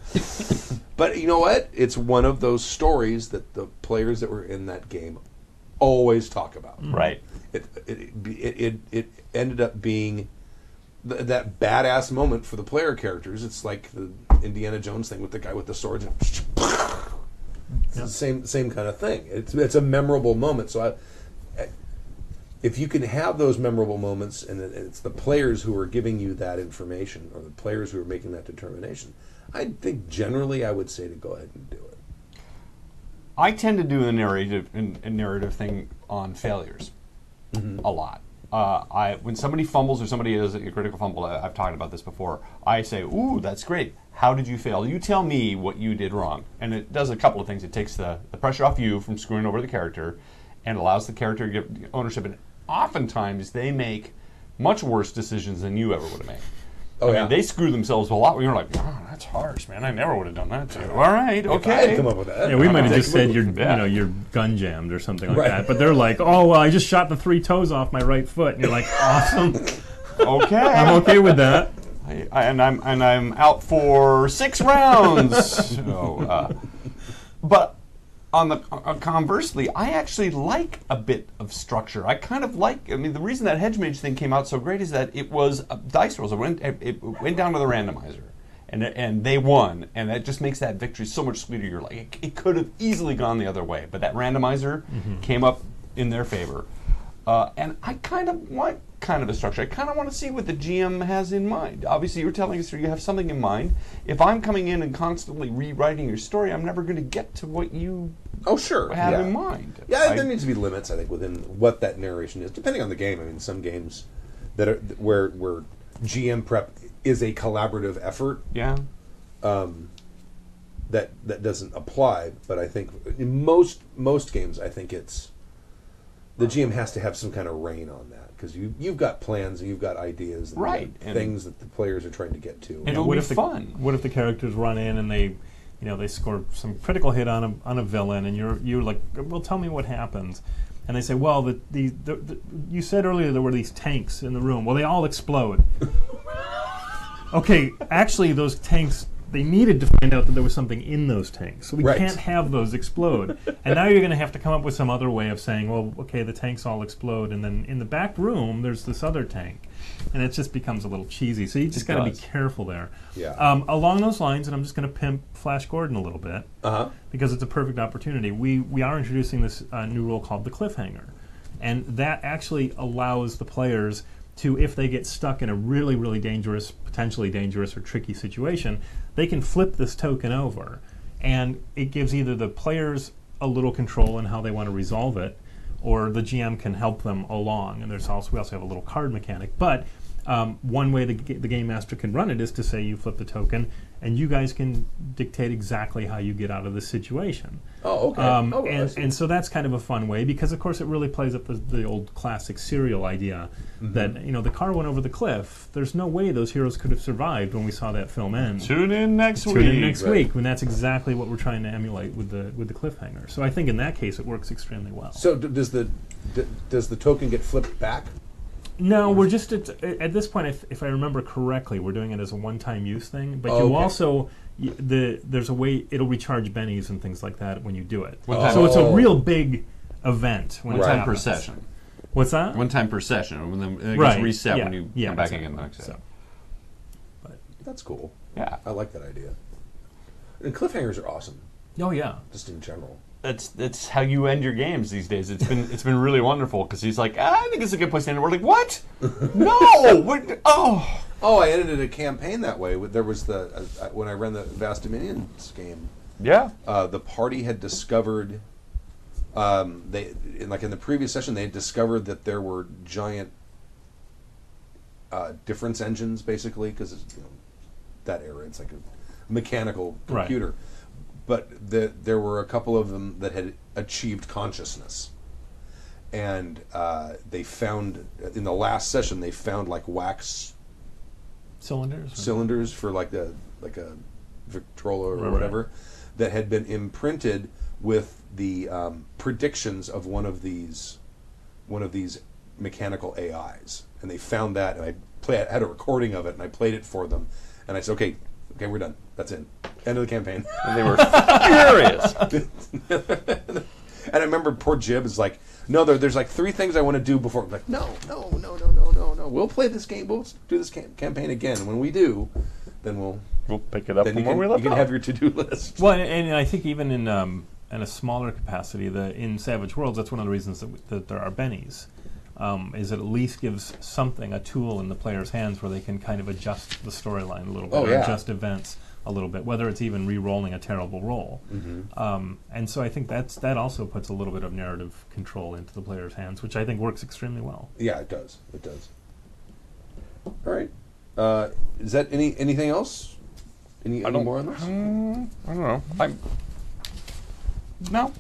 but you know what? It's one of those stories that the players that were in that game always talk about. Right. It ended up being that badass moment for the player characters. It's like the Indiana Jones thing with the guy with the swords. It's the same kind of thing. It's a memorable moment. So if you can have those memorable moments, and it's the players who are giving you that information, or the players who are making that determination, I think generally I would say to go ahead and do it. I tend to do a narrative thing on failures a lot. When somebody fumbles or somebody has a critical fumble, I've talked about this before, I say, "Ooh, that's great. How did you fail? You tell me what you did wrong." And it does a couple of things. It takes the pressure off you from screwing over the character and allows the character to get ownership. And oftentimes they make much worse decisions than you ever would have made. I mean, they screw themselves a lot. You're like, "Oh, that's harsh, man. I never would have done that too." All right, okay. I had come up with that. Yeah, we might have just said you're gun jammed or something like that. But they're like, "Oh, well, I just shot the 3 toes off my right foot," and you're like, "Awesome." Okay, I'm okay with that. I'm out for 6 rounds. But conversely, I actually like a bit of structure. I kind of like. I mean, the reason that hedge mage thing came out so great is that it was dice rolls. It went down to the randomizer, and they won, and that just makes that victory so much sweeter. You're like, it could have easily gone the other way, but that randomizer came up in their favor, and I kind of want kind of a structure. I kind of want to see what the GM has in mind. Obviously, you're telling us you have something in mind. If I'm coming in and constantly rewriting your story, I'm never going to get to what you have in mind. Yeah, there needs to be limits, I think, within what that narration is, depending on the game. I mean, some games that are where GM prep is a collaborative effort. Yeah. That doesn't apply, but I think in most games, I think it's the GM has to have some kind of rein on that, because you've got plans and you've got ideas and right, and things that the players are trying to get to. And it'll be fun. What if the characters run in and they score some critical hit on a villain, and you're like, well, tell me what happens, and they say, well, you said earlier there were these tanks in the room. Well, they all explode. Okay, actually, those tanks. They needed to find out that there was something in those tanks. So we can't have those explode. And now you're going to have to come up with some other way of saying, well, okay, the tanks all explode, and then in the back room, there's this other tank. And it just becomes a little cheesy. So you just got to be careful there. Yeah. Along those lines, and I'm just going to pimp Flash Gordon a little bit, because it's a perfect opportunity. We are introducing this new rule called the cliffhanger. And that actually allows the players to, if they get stuck in a really, really dangerous, potentially dangerous or tricky situation, they can flip this token over, and it gives either the players a little control in how they want to resolve it, or the GM can help them along. And we also have a little card mechanic. But one way the game master can run it is to say you flip the token, and you guys can dictate exactly how you get out of the situation. Oh, okay. And so that's kind of a fun way, because of course it really plays up the old classic serial idea that the car went over the cliff. There's no way those heroes could have survived when we saw that film end. Tune in next week, when that's exactly what we're trying to emulate with the cliffhanger. So I think in that case it works extremely well. So does the token get flipped back? No, we're just at this point. If I remember correctly, we're doing it as a one-time use thing. But you also there's a way it'll recharge bennies and things like that when you do it. So it's a real big event. One time per session. What's that? One time per session, and then it gets reset when you come back again the next day. But that's cool. Yeah, I like that idea. And cliffhangers are awesome. Oh yeah, just in general. That's how you end your games these days. It's been really wonderful, because he's like, I think it's a good place to end it. We're like, what? No! I ended a campaign that way. There was when I ran the Vast Dominions game. Yeah. The party had discovered, in the previous session, they had discovered that there were giant difference engines, basically, because that era, it's like a mechanical computer. Right. But there were a couple of them that had achieved consciousness, and they found in the last session they found like wax cylinders for like a Victrola or whatever that had been imprinted with the predictions of one of these mechanical AIs, and they found that, and I had a recording of it, and I played it for them, and I said, okay, we're done. That's it. End of the campaign. And they were furious. And I remember poor Jib is like, no, there's like 3 things I want to do before. I'm like, no. We'll play this game. We'll do this campaign again. And when we do, then we'll pick it up from where we left off. You can have your to-do list. Well, and I think even in a smaller capacity, in Savage Worlds, that's one of the reasons that there are bennies. Is it at least gives something, a tool in the player's hands where they can kind of adjust the storyline a little bit, or adjust events a little bit, whether it's even re-rolling a terrible roll. And so I think that also puts a little bit of narrative control into the player's hands, which I think works extremely well. Yeah, it does. All right. Is that anything else? Any more on this? I don't know. No.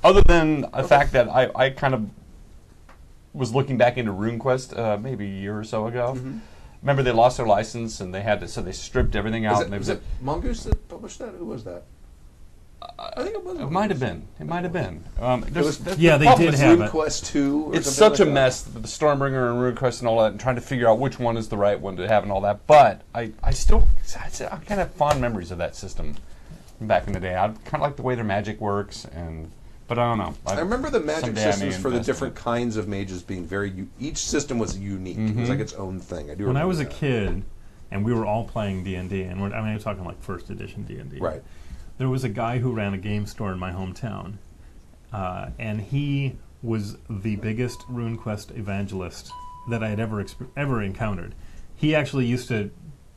Other than the fact that I kind of was looking back into RuneQuest maybe a year or so ago. Remember, they lost their license, and they stripped everything out. Was it Mongoose that published that? Who was that? I think it was. It might have been. They did have it. RuneQuest 2. It's such a mess, the Stormbringer and RuneQuest and all that, and trying to figure out which one is the right one to have and all that. But I kind of have fond memories of that system from back in the day. I kind of like the way their magic works, but I don't know. I remember the magic systems for the different kinds of mages being each system was unique. It was like its own thing. When I was a kid, and we were all playing D&D, and I'm talking like first edition D&D. Right. There was a guy who ran a game store in my hometown, and he was the biggest RuneQuest evangelist that I had ever encountered. He actually used to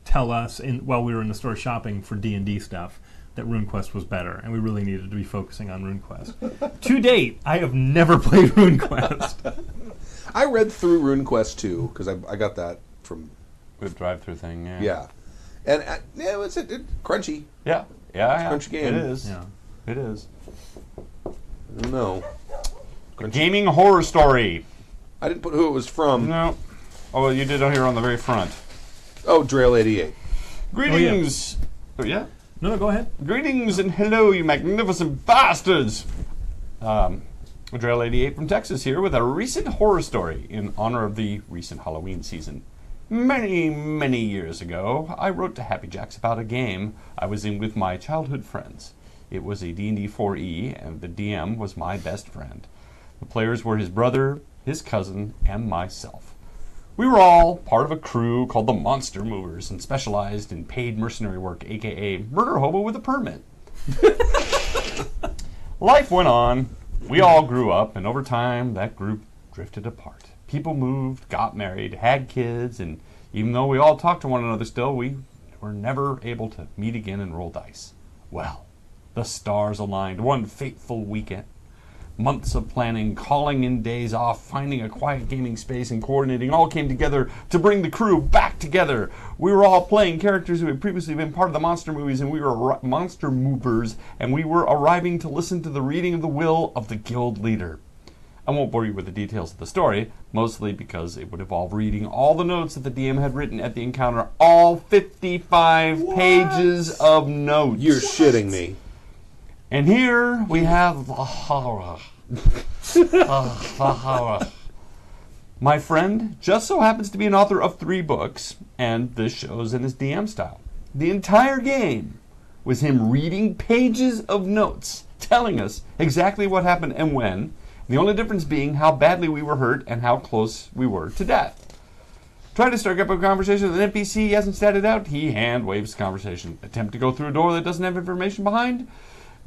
tell us while we were in the store shopping for D&D stuff that RuneQuest was better, and we really needed to be focusing on RuneQuest. To date, I have never played RuneQuest. I read through RuneQuest 2 because I got that from the drive-through thing. Yeah, and it was crunchy. Yeah, It's a crunchy game. It is. Yeah. It is. No. A gaming horror story. I didn't put who it was from. No. Oh, well, you did here on the very front. Oh, Drail 88. Greetings. Oh, yeah? No, go ahead. Greetings and hello, you magnificent bastards. Drail 88 from Texas here with a recent horror story in honor of the recent Halloween season. Many, many years ago, I wrote to Happy Jacks about a game I was in with my childhood friends. It was a D&D 4E, and the DM was my best friend. The players were his brother, his cousin, and myself. We were all part of a crew called the Monster Movers and specialized in paid mercenary work, aka murder hobo with a permit. Life went on. We all grew up, and over time, that group drifted apart. People moved, got married, had kids, and even though we all talked to one another still, we were never able to meet again and roll dice. Well, the stars aligned one fateful weekend. Months of planning, calling in days off, finding a quiet gaming space, and coordinating all came together to bring the crew back together. We were all playing characters who had previously been part of the monster movies, and we were monster movers, and we were arriving to listen to the reading of the will of the guild leader. I won't bore you with the details of the story, mostly because it would involve reading all the notes that the DM had written at the encounter, all 55 pages of notes. You're shitting me. And here we have the horror. The horror. My friend just so happens to be an author of 3 books, and this shows in his DM style. The entire game was him reading pages of notes, telling us exactly what happened and when, the only difference being how badly we were hurt and how close we were to death. Try to start up a conversation with an NPC he hasn't started out, he hand waves the conversation. Attempt to go through a door that doesn't have information behind,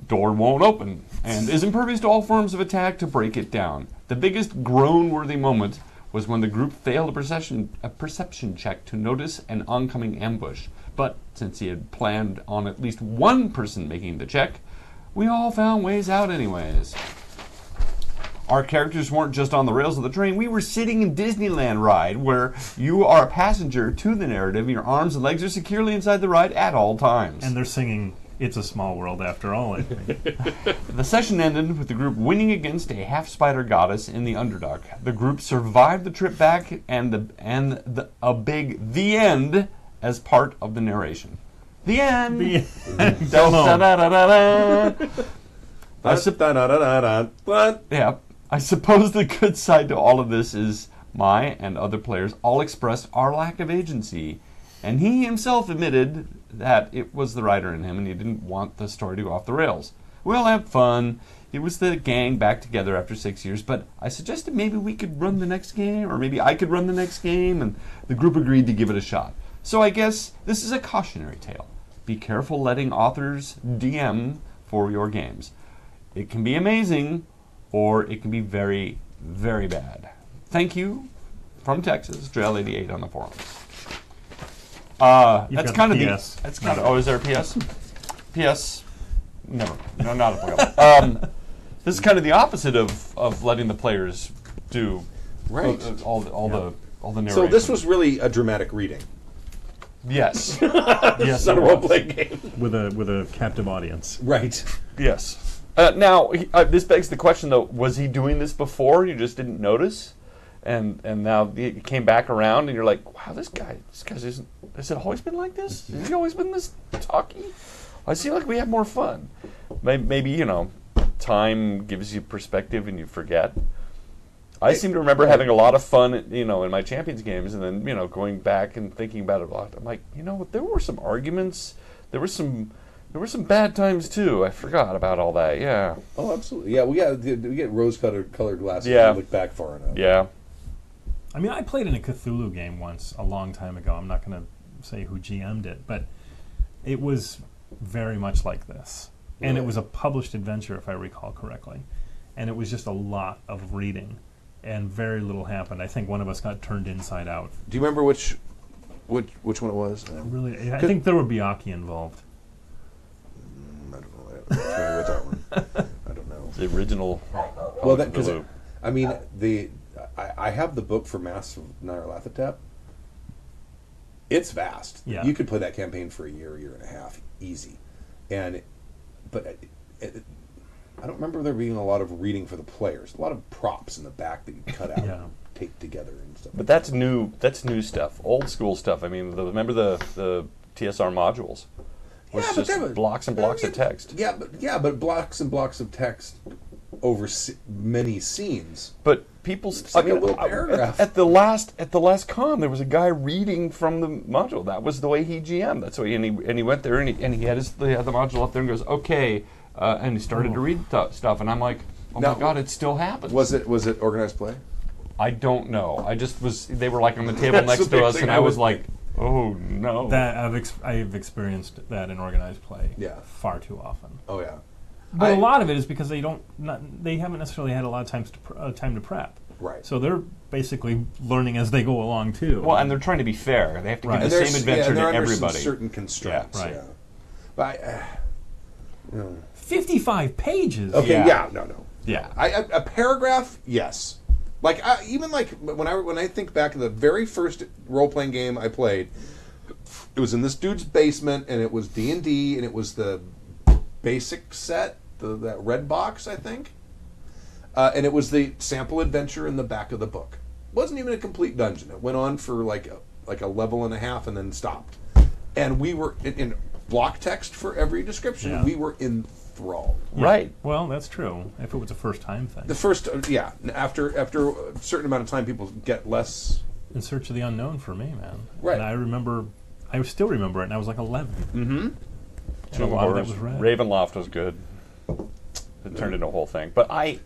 door won't open, and is impervious to all forms of attack to break it down. The biggest groan-worthy moment was when the group failed a perception check to notice an oncoming ambush. But since he had planned on at least one person making the check, we all found ways out anyways. Our characters weren't just on the rails of the train. We were sitting in Disneyland ride, where you are a passenger to the narrative, and your arms and legs are securely inside the ride at all times. And they're singing "It's a Small World" after all, I think. The session ended with the group winning against a half-spider goddess in the Underdark. The group survived the trip back and a big "the end" as part of the narration. The end. The end. Go home. Yeah. I suppose the good side to all of this is my and other players all expressed our lack of agency, and he himself admitted that it was the writer in him and he didn't want the story to go off the rails. We all had fun. It was the gang back together after 6 years, but I suggested maybe we could run the next game, or maybe I could run the next game, and the group agreed to give it a shot. So I guess this is a cautionary tale. Be careful letting authors DM for your games. It can be amazing, or it can be very, very bad. Thank you, from Texas, Drail88 on the forums. That's kind of PS. That's kind of. Oh, is there a PS? PS. Never. No, not applicable. This is kind of the opposite of letting the players do all the narration. So this was really a dramatic reading. Yes. Yes. It's not a role-playing game. With a captive audience. Right. Yes. Now, this begs the question, though: was he doing this before? You just didn't notice, and now he came back around, and you're like, "Wow, this guy's isn't. Has it always been like this? Has he always been this talky? I seem like we have more fun. Maybe time gives you perspective, and you forget. I seem to remember having a lot of fun, in my Champions games, and then going back and thinking about it a lot. I'm like, there were some arguments. There were some bad times too. I forgot about all that. Yeah. Oh, absolutely. Yeah, we get rose-colored glasses Yeah. to look back far enough. Yeah. I mean, I played in a Cthulhu game once a long time ago. I'm not going to say who GM'd it, but it was very much like this. And it was a published adventure, if I recall correctly. and it was just a lot of reading, and very little happened. I think one of us got turned inside out. Do you remember which one it was? I think there were Byakuya involved. I don't know. I'm familiar with that one. I don't know. The original. Well, because I mean, I have the book for Mass of Nyarlathotep. It's vast. Yeah. You could play that campaign for a year and a half, easy. But I don't remember there being a lot of reading for the players. A lot of props in the back that you cut out, and tape together, and stuff. But that's new. That's new stuff. Old school stuff. I mean, remember the TSR modules? Was just blocks and blocks of text. Yeah, but blocks and blocks of text over many scenes. But people, a little paragraph. At the last con, there was a guy reading from the module. That was the way he GM'd. That's the way, and he went there and he had the module up there and goes, okay, and he started to read stuff, and I'm like, oh my god, it still happens. Was it organized play? I don't know. I just was. They were like on the table next to us, and I was like, oh no. That I've experienced that in organized play. Yeah. Far too often. Oh yeah. But a lot of it is because they haven't necessarily had a lot of time to prep. Right. So they're basically learning as they go along too. Well, and they're trying to be fair. They have to give the same adventure to everybody. Some certain constraints. Right. Yeah. But 55 pages. Okay. Yeah. No. Yeah. A paragraph. Yes. Like even like when I think back to the very first role playing game I played, it was in this dude's basement, and it was D&D, and it was the basic set, that red box, I think, and it was the sample adventure in the back of the book. It wasn't even a complete dungeon. It went on for like a level and a half, and then stopped. And we were in block text for every description. Yeah. We were enthralled. Yeah. Right. Well, that's true. If it was a first time thing. The first, after a certain amount of time, people get less. In Search of the Unknown for me, man. Right. And I still remember it, and I was like 11. Mm-hmm. And a lot of that was read. Ravenloft was good. It turned into a whole thing. But I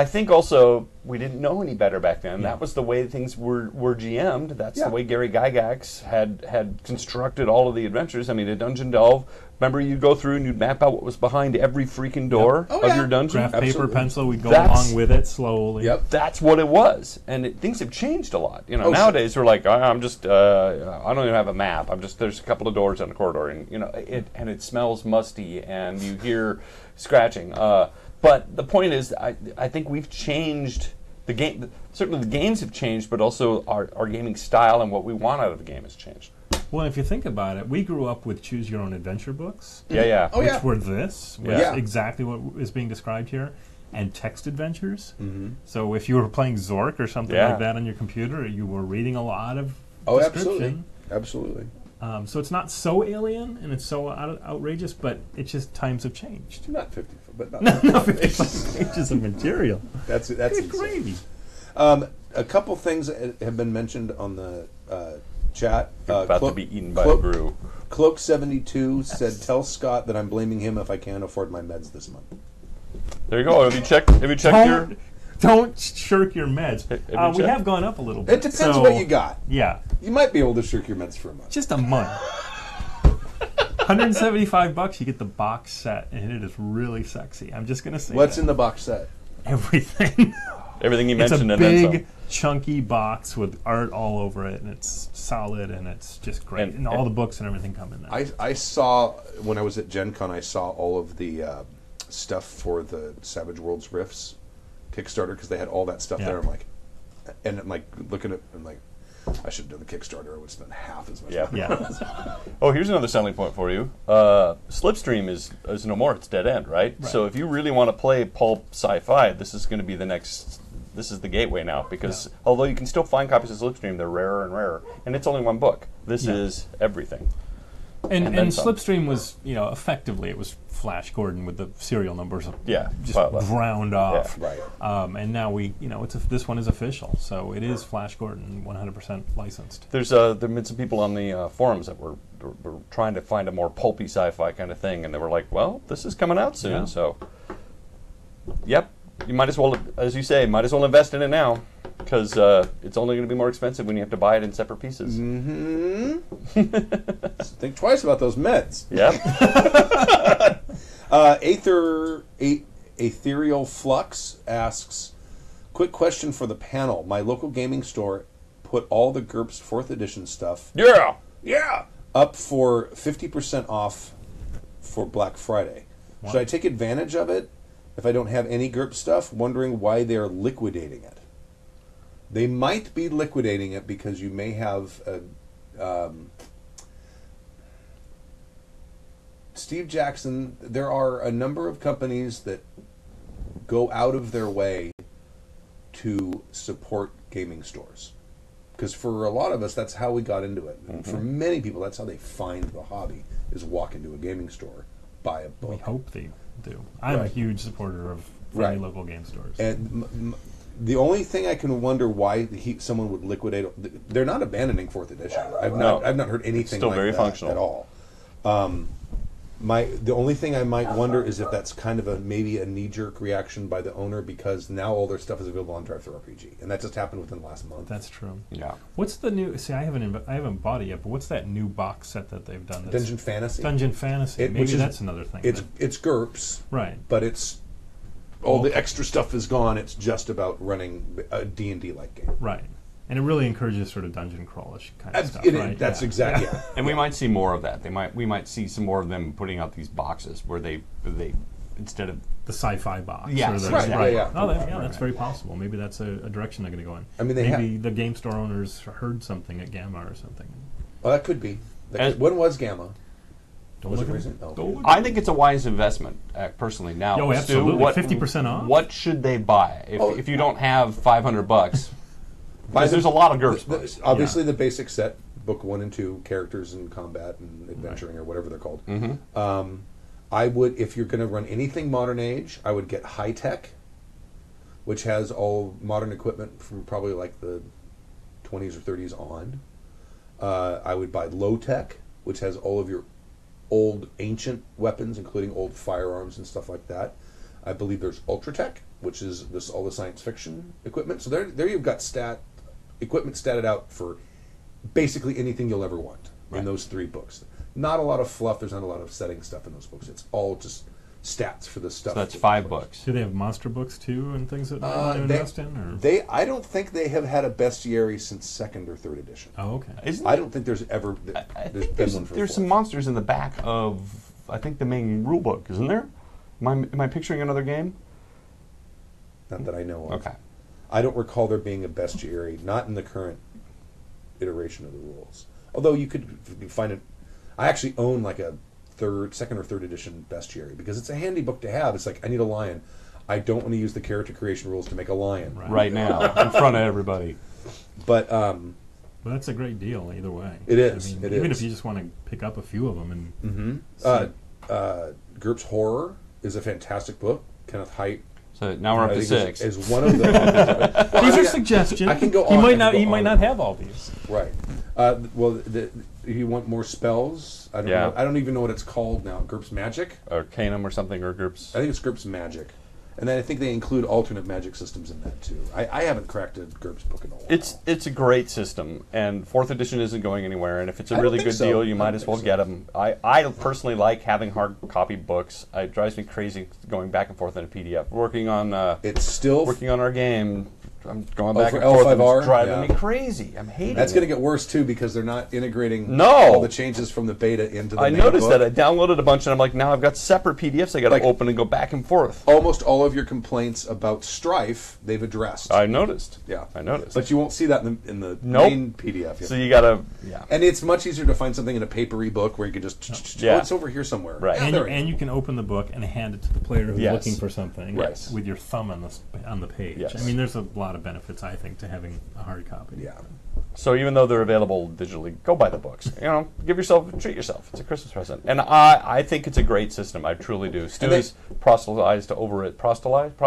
think also we didn't know any better back then. Yeah. That was the way things were GM'd. That's the way Gary Gygax had constructed all of the adventures. I mean, a dungeon delve. Remember, you'd go through and you'd map out what was behind every freaking door of your dungeon. Graph, paper, Absolutely. pencil. We'd go along with it slowly. Yep. That's what it was, and things have changed a lot. Nowadays we're like, I'm just, I don't even have a map. There's a couple of doors on the corridor, and it smells musty, and you hear scratching. But the point is, I think we've changed the game. Certainly, the games have changed, but also our gaming style and what we want out of the game has changed. Well, if you think about it, we grew up with Choose Your Own Adventure books. Yeah. Oh, which were which Yeah. exactly what is being described here, and text adventures. Mm-hmm. So if you were playing Zork or something like that on your computer, you were reading a lot of description. Absolutely. So it's not so alien and it's so outrageous, but it's just times have changed. Not 50, but not No, 55 pages of material. That's Good insane. gravy. A couple things that have been mentioned on the chat. About to be eaten by a brew. Cloak72 said, "Tell Scott that I'm blaming him if I can't afford my meds this month." There you go. Have you checked your? Don't shirk your meds. Have you We checked? have gone up a little bit. It depends what you got. Yeah. You might be able to shirk your meds for a month. Just a month. $175, you get the box set, and it is really sexy. I'm just going to say What's that. in the box set? Everything. Everything you It's mentioned a and then big, some. chunky box with art all over it, and it's solid, and it's just great. And all the books and everything come in there. I saw, when I was at Gen Con, I saw all of the stuff for the Savage Worlds Rifts Kickstarter, because they had all that stuff there. I'm like, looking at, I'm like, I should have done the Kickstarter. I would spend half as much money. Yeah. Oh, here's another selling point for you. Slipstream is no more. It's dead end, right? So if you really want to play pulp sci-fi, this is going to be the next. This is the gateway now, because although you can still find copies of Slipstream, they're rarer and rarer, and it's only one book. This is everything. And then some. Slipstream was, effectively it was Flash Gordon with the serial numbers just well, ground off. Right. And now this one is official, so it is Flash Gordon, 100% licensed. There's there've been some people on the forums that were trying to find a more pulpy sci-fi kind of thing, and they were like, "Well, this is coming out soon, so yep, you might as well, as you say, invest in it now." Because it's only going to be more expensive when you have to buy it in separate pieces. Mm-hmm. Think twice about those meds. Yep. Ethereal Flux asks, quick question for the panel. My local gaming store put all the GURPS 4th edition stuff up for 50% off for Black Friday. Should I take advantage of it if I don't have any GURPS stuff? Wondering why they're liquidating it. They might be liquidating it because you may have Steve Jackson. There are a number of companies that go out of their way to support gaming stores. Because for a lot of us, that's how we got into it. And for many people, that's how they find the hobby, is walk into a gaming store, buy a book. We hope they do. I'm a huge supporter of friendly local game stores. And the only thing I can wonder why someone would liquidate, they're not abandoning 4th edition. I've not heard anything Still like very that functional. at all. The only thing I might wonder is if that's kind of maybe a knee-jerk reaction by the owner, because now all their stuff is available on Drive-Thru-RPG, and that just happened within the last month. That's true. Yeah. What's the new? See, I haven't bought it yet, but what's that new box set that they've done? Dungeon Fantasy. Dungeon Fantasy. Maybe that's another thing. It's GURPS, right? But it's all the extra stuff is gone. It's just about running a D&D like game, right? And it really encourages sort of dungeon crawlish kind of stuff, right? That's exactly. Yeah. And we might see more of that. We might see some more of them putting out these boxes where they instead of the sci-fi box. Yes, or right. Yeah. Oh, that's very possible. Maybe that's a direction they're going to go in. I mean, maybe the game store owners heard something at Gamma or something. Well, that could be. When was Gamma? Was it recent? Oh. I think it's a wise investment, personally. Now, oh, absolutely. 50% off. What should they buy if you don't have $500? Because there's a lot of GURPS books. Obviously, the basic set, book 1 and 2, characters and combat and adventuring or whatever they're called. I would, if you're going to run anything modern age, I would get High Tech, which has all modern equipment from probably like the 20s or 30s on. I would buy Low Tech, which has all of your old ancient weapons, including old firearms and stuff like that. I believe there's Ultra Tech, which is all the science fiction equipment. So there you've got equipment statted out for basically anything you'll ever want in those 3 books. Not a lot of fluff. There's not a lot of setting stuff in those books. It's all just stats for the stuff. So that's 5 books. Do they have monster books too and things that they invest in? Or? I don't think they have had a bestiary since 2nd or 3rd edition. Oh, okay. I don't think there's ever. There's some monsters in the back of, I think, the main rule book, isn't there? Am I picturing another game? Not that I know of. Okay. I don't recall there being a bestiary, not in the current iteration of the rules. Although you could find it. I actually own like a 2nd or 3rd edition bestiary because it's a handy book to have. It's like, I need a lion. I don't want to use the character creation rules to make a lion right now in front of everybody. But well, that's a great deal either way. It is. I mean, even if you just want to pick up a few of them and. GURPS Horror is a fantastic book. Kenneth Haidt. So now we're up to 6. Is one of the. These are suggestions. I can go on. He might not have all these. Right. Well, you want more spells? I don't know. I don't even know what it's called now. GURPS Magic? Arcanum or something, or GURPS. I think it's GURPS Magic. And then I think they include alternate magic systems in that too. I haven't cracked a GURPS book in a while. It's a great system, and 4th edition isn't going anywhere. And if it's a really good deal, you might as well get them. I personally like having hard copy books. It drives me crazy going back and forth in a PDF. Working on our game. I'm going back and forth. And it's driving me crazy. I'm hating it. That's going to get worse too because they're not integrating all the changes from the beta into the main book. I noticed that. I downloaded a bunch, and I'm like, now I've got separate PDFs I got to open and go back and forth. Almost all of your complaints about Strife, they've addressed. I noticed. Yeah, I noticed. But you won't see that in the main PDF. So you got to, And it's much easier to find something in a papery book where you can just, it's over here somewhere. Right. And you can open the book and hand it to the player who's looking for something with your thumb on the page. Yes. I mean, there's a lot of benefits, I think, to having a hard copy. Yeah. So even though they're available digitally, go buy the books. Treat yourself. It's a Christmas present. And I think it's a great system. I truly do. Stu is proselytized over it. Prostatized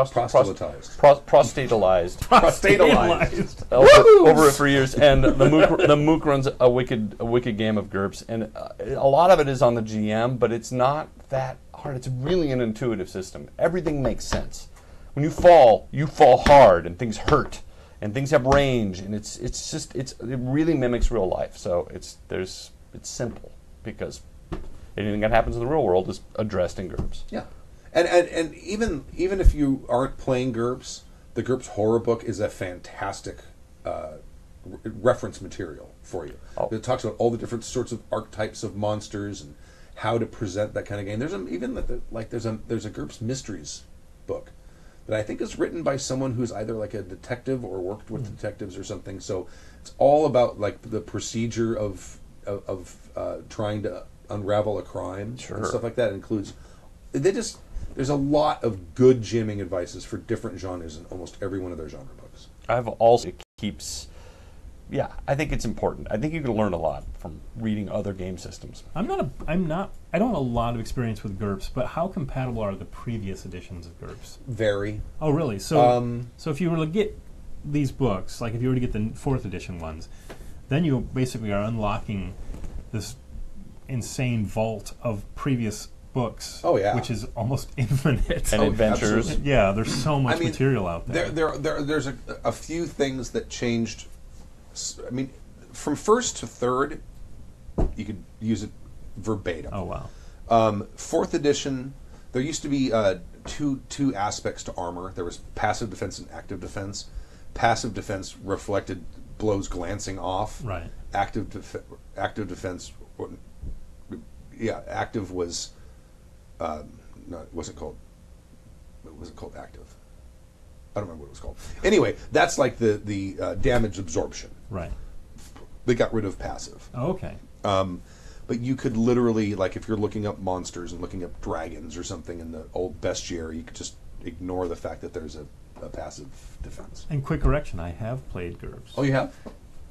over it for years. And the Mook runs a wicked game of GURPS. And a lot of it is on the GM, but it's not that hard. It's really an intuitive system. Everything makes sense. When you fall hard, and things hurt. And things have range, and it really mimics real life. So it's simple because anything that happens in the real world is addressed in GURPS. Yeah, And even if you aren't playing GURPS, the GURPS horror book is a fantastic reference material for you. Oh. It talks about all the different sorts of archetypes of monsters and how to present that kind of game. There's there's a GURPS mysteries book that I think is written by someone who's either like a detective or worked with detectives or something. So it's all about like the procedure of trying to unravel a crime and stuff like that. It includes there's a lot of good jamming advices for different genres in almost every one of their genre books. I've also keeps. Yeah, I think it's important. I think you can learn a lot from reading other game systems. I don't have a lot of experience with GURPS, but how compatible are the previous editions of GURPS? Very. Oh, really? So, so if you were to get these books, like if you were to get the 4th edition ones, then you basically are unlocking this insane vault of previous books. Oh, yeah. Which is almost infinite. And adventures. Absolutely. Yeah, there's so much material out there. There's a few things that changed. I mean, from 1st to 3rd, you could use it verbatim. Oh, wow. 4th edition, there used to be two aspects to armor. There was passive defense and active defense. Passive defense reflected blows glancing off. Right. Active defense, active was it wasn't called active. I don't remember what it was called. Anyway, that's like the damage absorption. Right. They got rid of passive. Oh, okay. But you could literally, like, if you're looking up monsters and looking up dragons or something in the old bestiary, you could just ignore the fact that there's a passive defense. And quick correction, I have played GURPS. Oh, you have?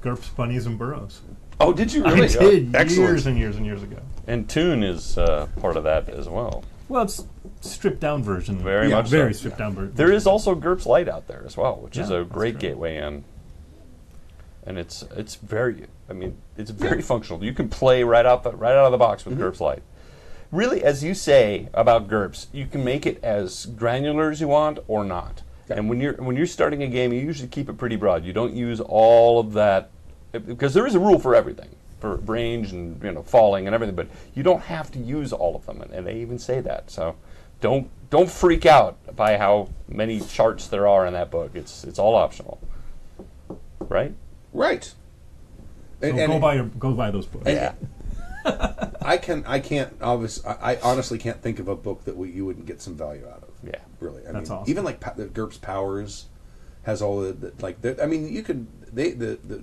GURPS Bunnies and Burrows. Oh, did you really? I did Excellent. years and years and years ago. And Toon is part of that as well. Well, it's stripped down version. Very much so. Very stripped down version. There is also GURPS Lite out there as well, which is Yeah, a that's great great. gateway in. And it's very functional. You can play right out of the box with GURPS Lite. Really, as you say about GURPS, you can make it as granular as you want or not. Yeah. And when you're starting a game, you usually keep it pretty broad. You don't use all of that because there is a rule for everything, for range and falling and everything. But you don't have to use all of them, and they even say that. So don't freak out by how many charts there are in that book. It's all optional, right? Right. So go buy those books. Yeah. I honestly can't think of a book that you wouldn't get some value out of. Yeah. Really. That's awesome. Even like the GURPS Powers has all you could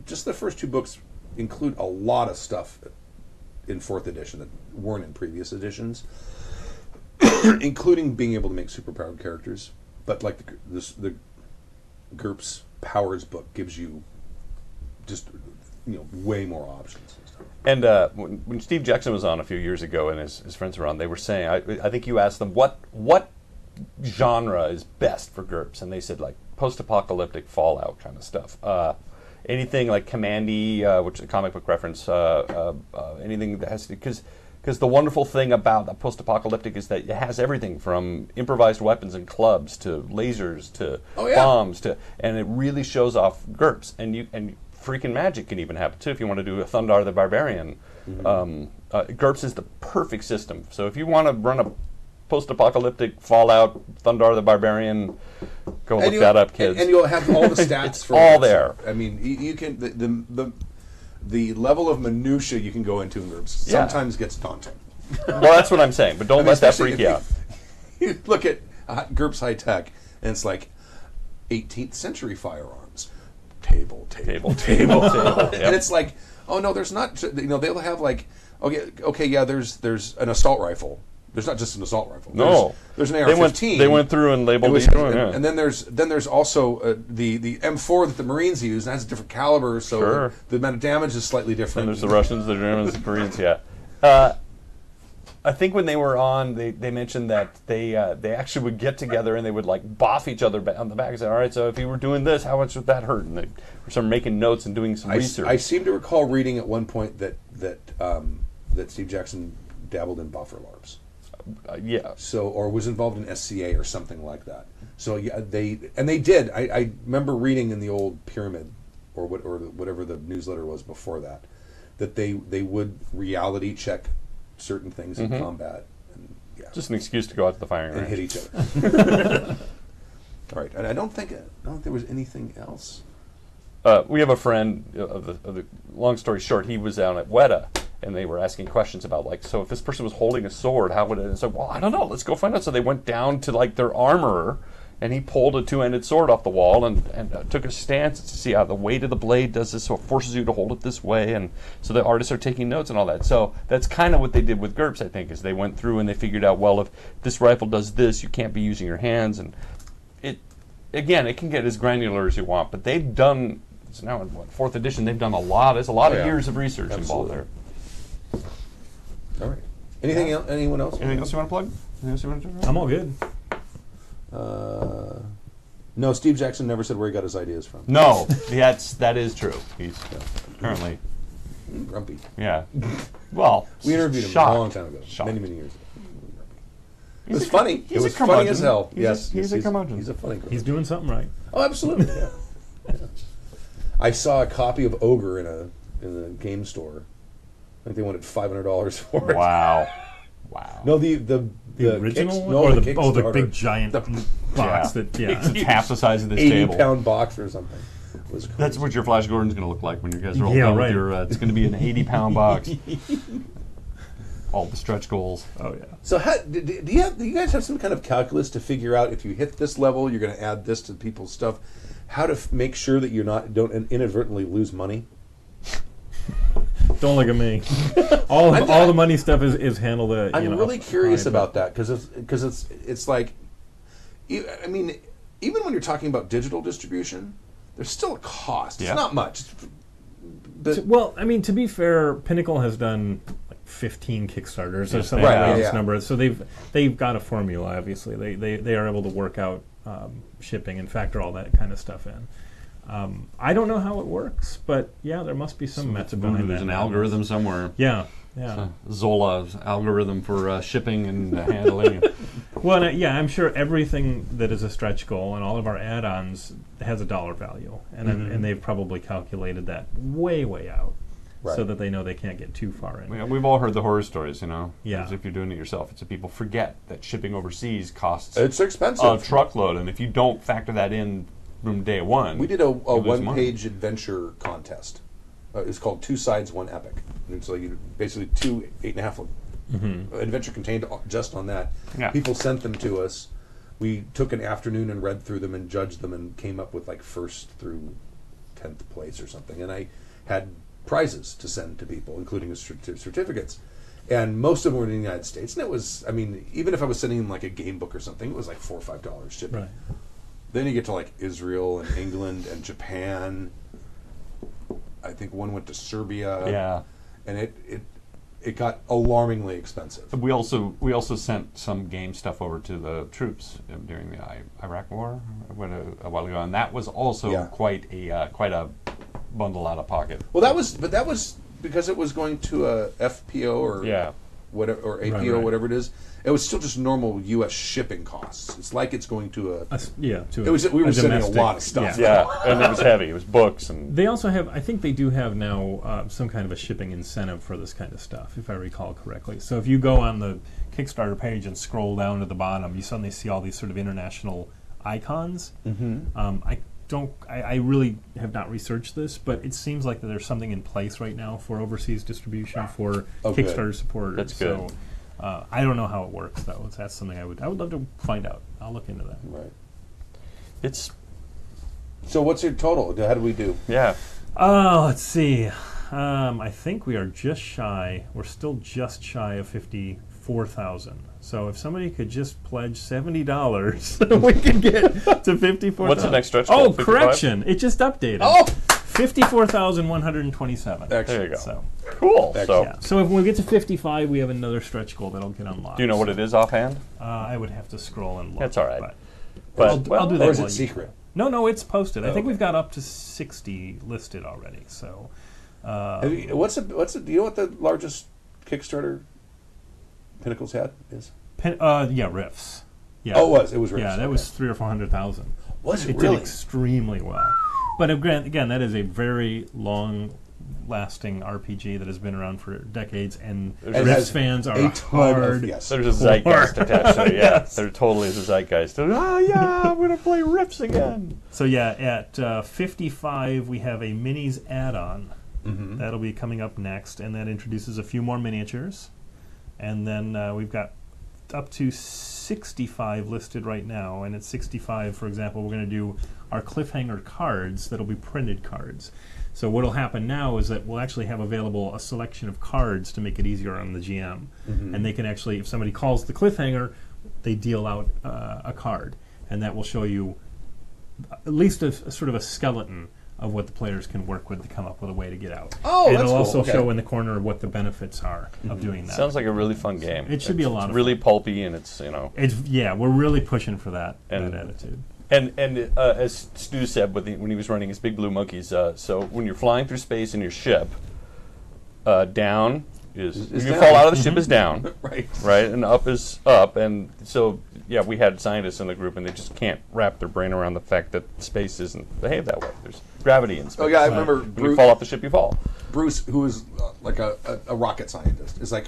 just the first 2 books include a lot of stuff in 4th edition that weren't in previous editions, including being able to make superpowered characters. But like the GURPS Powers book gives you just way more options and stuff. And when Steve Jackson was on a few years ago and his friends were on, they were saying, I think you asked them what genre is best for GURPS, and they said like post-apocalyptic Fallout kind of stuff. Anything like Commandy, which is a comic book reference, anything that has to, because the wonderful thing about the post-apocalyptic is that it has everything from improvised weapons and clubs to lasers to bombs and it really shows off GURPS, and freaking magic can even happen too if you want to do a Thundar the Barbarian. GURPS is the perfect system. So if you want to run a post-apocalyptic Fallout Thundar the Barbarian, go look that up, kids. And you'll have all the stats. It's for all it. there. I mean, you can the level of minutia you can go into in GURPS sometimes gets daunting. Well, that's what I'm saying. But don't let that freak you out. You look at GURPS High Tech, and it's like 18th century firearms, table. Yep. And it's like, oh no, there's not. They'll have like, there's an assault rifle. There's not just an assault rifle. No, there's an AR-15. They went through and labeled each one. And then there's also the M4 that the Marines use, and that's a different caliber, so the amount of damage is slightly different. And there's the Russians, the Germans, the Koreans. Yeah. I think when they were on, they mentioned that they actually would get together and they would like boff each other on the back and say, all right, so if you were doing this, how much would that hurt? And they were sort of making notes and doing some research. I seem to recall reading at one point that Steve Jackson dabbled in boffer LARPs. Yeah. So, or was involved in SCA or something like that. So yeah, they did. I remember reading in the old Pyramid or whatever the newsletter was before that they would reality check certain things in combat. And yeah. Just an excuse to go out to the firing and hit range. each other. All right, and I don't think there was anything else. We have a friend of the. Long story short, he was down at Weta, and they were asking questions about like, so if this person was holding a sword, how would it? And so, well, I don't know. Let's go find out. So they went down to like their armorer, and he pulled a two-ended sword off the wall and took a stance to see how the weight of the blade does this, so it forces you to hold it this way, and so the artists are taking notes and all that. So that's kind of what they did with GURPS, I think, is they went through and they figured out, well, if this rifle does this, you can't be using your hands, and again, it can get as granular as you want, but they've done. It's now in what, 4th edition. They've done a lot. There's a lot of years of research involved there. All right. Anything else? Anyone else? Anything else you want to plug? Anything else you want to talk about? I'm all good. No, Steve Jackson never said where he got his ideas from. No, that is true. He's currently Grumpy. Yeah. Well, We interviewed him shocked. a long time ago. Shocked. Many years ago. It was funny. He's It a was funny curmudgeon. as hell. He's a curmudgeon. He's a funny curmudgeon. He's doing something right. Oh, absolutely. Yeah. I saw a copy of Ogre in a game store. I think they wanted $500 for it. Wow. Wow. No, the original one? no, Or the the Kickstarter. big giant box that, It's half the size of this 80 table. pound box or something. It was crazy. That's what your Flash Gordon's going to look like when you guys are all Yeah, done right. with your. It's going to be an 80-pound box. All the stretch goals. Oh, yeah. So, do you guys have some kind of calculus to figure out if you hit this level, you're going to add this to people's stuff? How to make sure that you don't inadvertently lose money? Don't look at me. All the money stuff is handled. I'm really curious about that because it's like, I mean, even when you're talking about digital distribution, there's still a cost. Yeah. It's not much. But Well, I mean, to be fair, Pinnacle has done like 15 Kickstarters or something Right, like yeah. number. So they've got a formula. Obviously, they are able to work out shipping and factor all that kind of stuff in. I don't know how it works, but yeah, there must be some method behind that. There's an algorithm somewhere. Yeah. Zola's algorithm for shipping and handling. Well, I'm sure everything that is a stretch goal and all of our add-ons has a dollar value, and they've probably calculated that way out, so that they know they can't get too far in. We've all heard the horror stories, you know. Yeah. As if you're doing it yourself, it's that people forget that shipping overseas costs it's expensive. a truckload, and if you don't factor that in from day one, We did a you lose money. one-page adventure contest. It's called Two Sides, One Epic. And so you basically two 8.5 adventure contained just on that. Yeah. People sent them to us. We took an afternoon and read through them and judged them and came up with like 1st through 10th place or something. And I had prizes to send to people, including certificates. And most of them were in the United States. And it was, I mean, even if I was sending them like a game book or something, it was like $4 or $5 shipping. Right. Then you get to like Israel and England and Japan. I think one went to Serbia. Yeah. And it got alarmingly expensive. We also sent some game stuff over to the troops during the Iraq War a while ago, and that was also quite a bundle out of pocket. Well, that was because it was going to a FPO or whatever, or APO, right. whatever it is. It was still just normal U.S. shipping costs. It's like it's going to We were sending a lot of stuff. Yeah, and it was heavy. It was books and. They also have, I think they do have now some kind of a shipping incentive for this kind of stuff, if I recall correctly. So if you go on the Kickstarter page and scroll down to the bottom, you suddenly see all these sort of international icons. I really have not researched this, but it seems like that there's something in place right now for overseas distribution for Kickstarter supporters. That's good. So I don't know how it works, though. That's something I would love to find out. I'll look into that. Right. It's So what's your total? How do we do? Let's see. I think we are just shy. We're still just shy of 54,000. So if somebody could just pledge $70, we can get to 54,000. What's the next stretch Oh, goal, 55? correction! It just updated. Oh! 54,127. There you go. So, Cool. So, so if we get to 55, we have another stretch goal that'll get unlocked. do you know what it is offhand? I would have to scroll and look. That's all right. But I'll do that. Or is while it you- secret? No, it's posted. I think okay. we've got up to 60 listed already. So, Do you know what the largest Kickstarter Pinnacles had is? Riffs. Yeah. Oh, it was Riffs. Yeah, that was 300,000 or 400,000. Was it It really? did extremely well. But again, that is a very long lasting RPG that has been around for decades, and It Rift fans are a ton hard. of, yes. There's a zeitgeist attached to it. Yeah, Yes. there totally is a zeitgeist. Oh yeah, I'm gonna play Rifts again. So yeah, at 55 we have a minis add-on. That'll be coming up next, and that introduces a few more miniatures. And then we've got up to 65 listed right now, and at 65, for example, we're going to do our cliffhanger cards that'll be printed cards. So what'll happen now is that we'll actually have available a selection of cards to make it easier on the GM. And they can actually, if somebody calls the cliffhanger, they deal out a card, and that will show you at least a sort of a skeleton of what the players can work with to come up with a way to get out. Oh, and that's it'll cool. also Okay. show in the corner what the benefits are of doing that. Sounds like a really fun game. It should be a lot It's of really fun. pulpy, and it's We're really pushing for that And- attitude. And as Stu said when he was running his Big Blue Monkeys, so when you're flying through space in your ship, down is Is you down. fall out of the ship is down, Right. right, and up is up, and so yeah, we had scientists in the group, and they just can't wrap their brain around the fact that space isn't behave that way. There's gravity in space. Oh yeah, I remember When you fall off the ship, you fall. Bruce, who is like a rocket scientist, is like,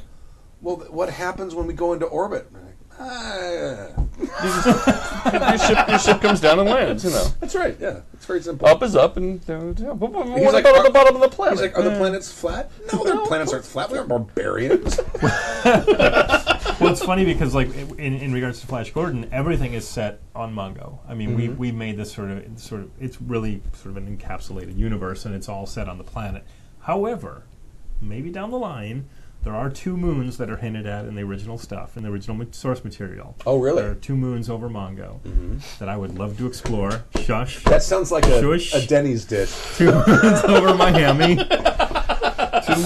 well, what happens when we go into orbit? And I'm like, Your ship comes down and lands. That's right. Yeah, it's very simple. Up is up, and what like, about at the bottom of the planet? He's like, are the planets flat? No, their planets aren't flat. We aren't barbarians. Well, it's funny because, like, in regards to Flash Gordon, everything is set on Mongo. I mean, we made this sort of it's really sort of an encapsulated universe, and it's all set on the planet. However, maybe down the line, there are 2 moons that are hinted at in the original stuff, in the original source material. Oh, really? There are 2 moons over Mongo that I would love to explore. Shush. That sounds like Shush. a Denny's dish. 2 moons over Miami. 2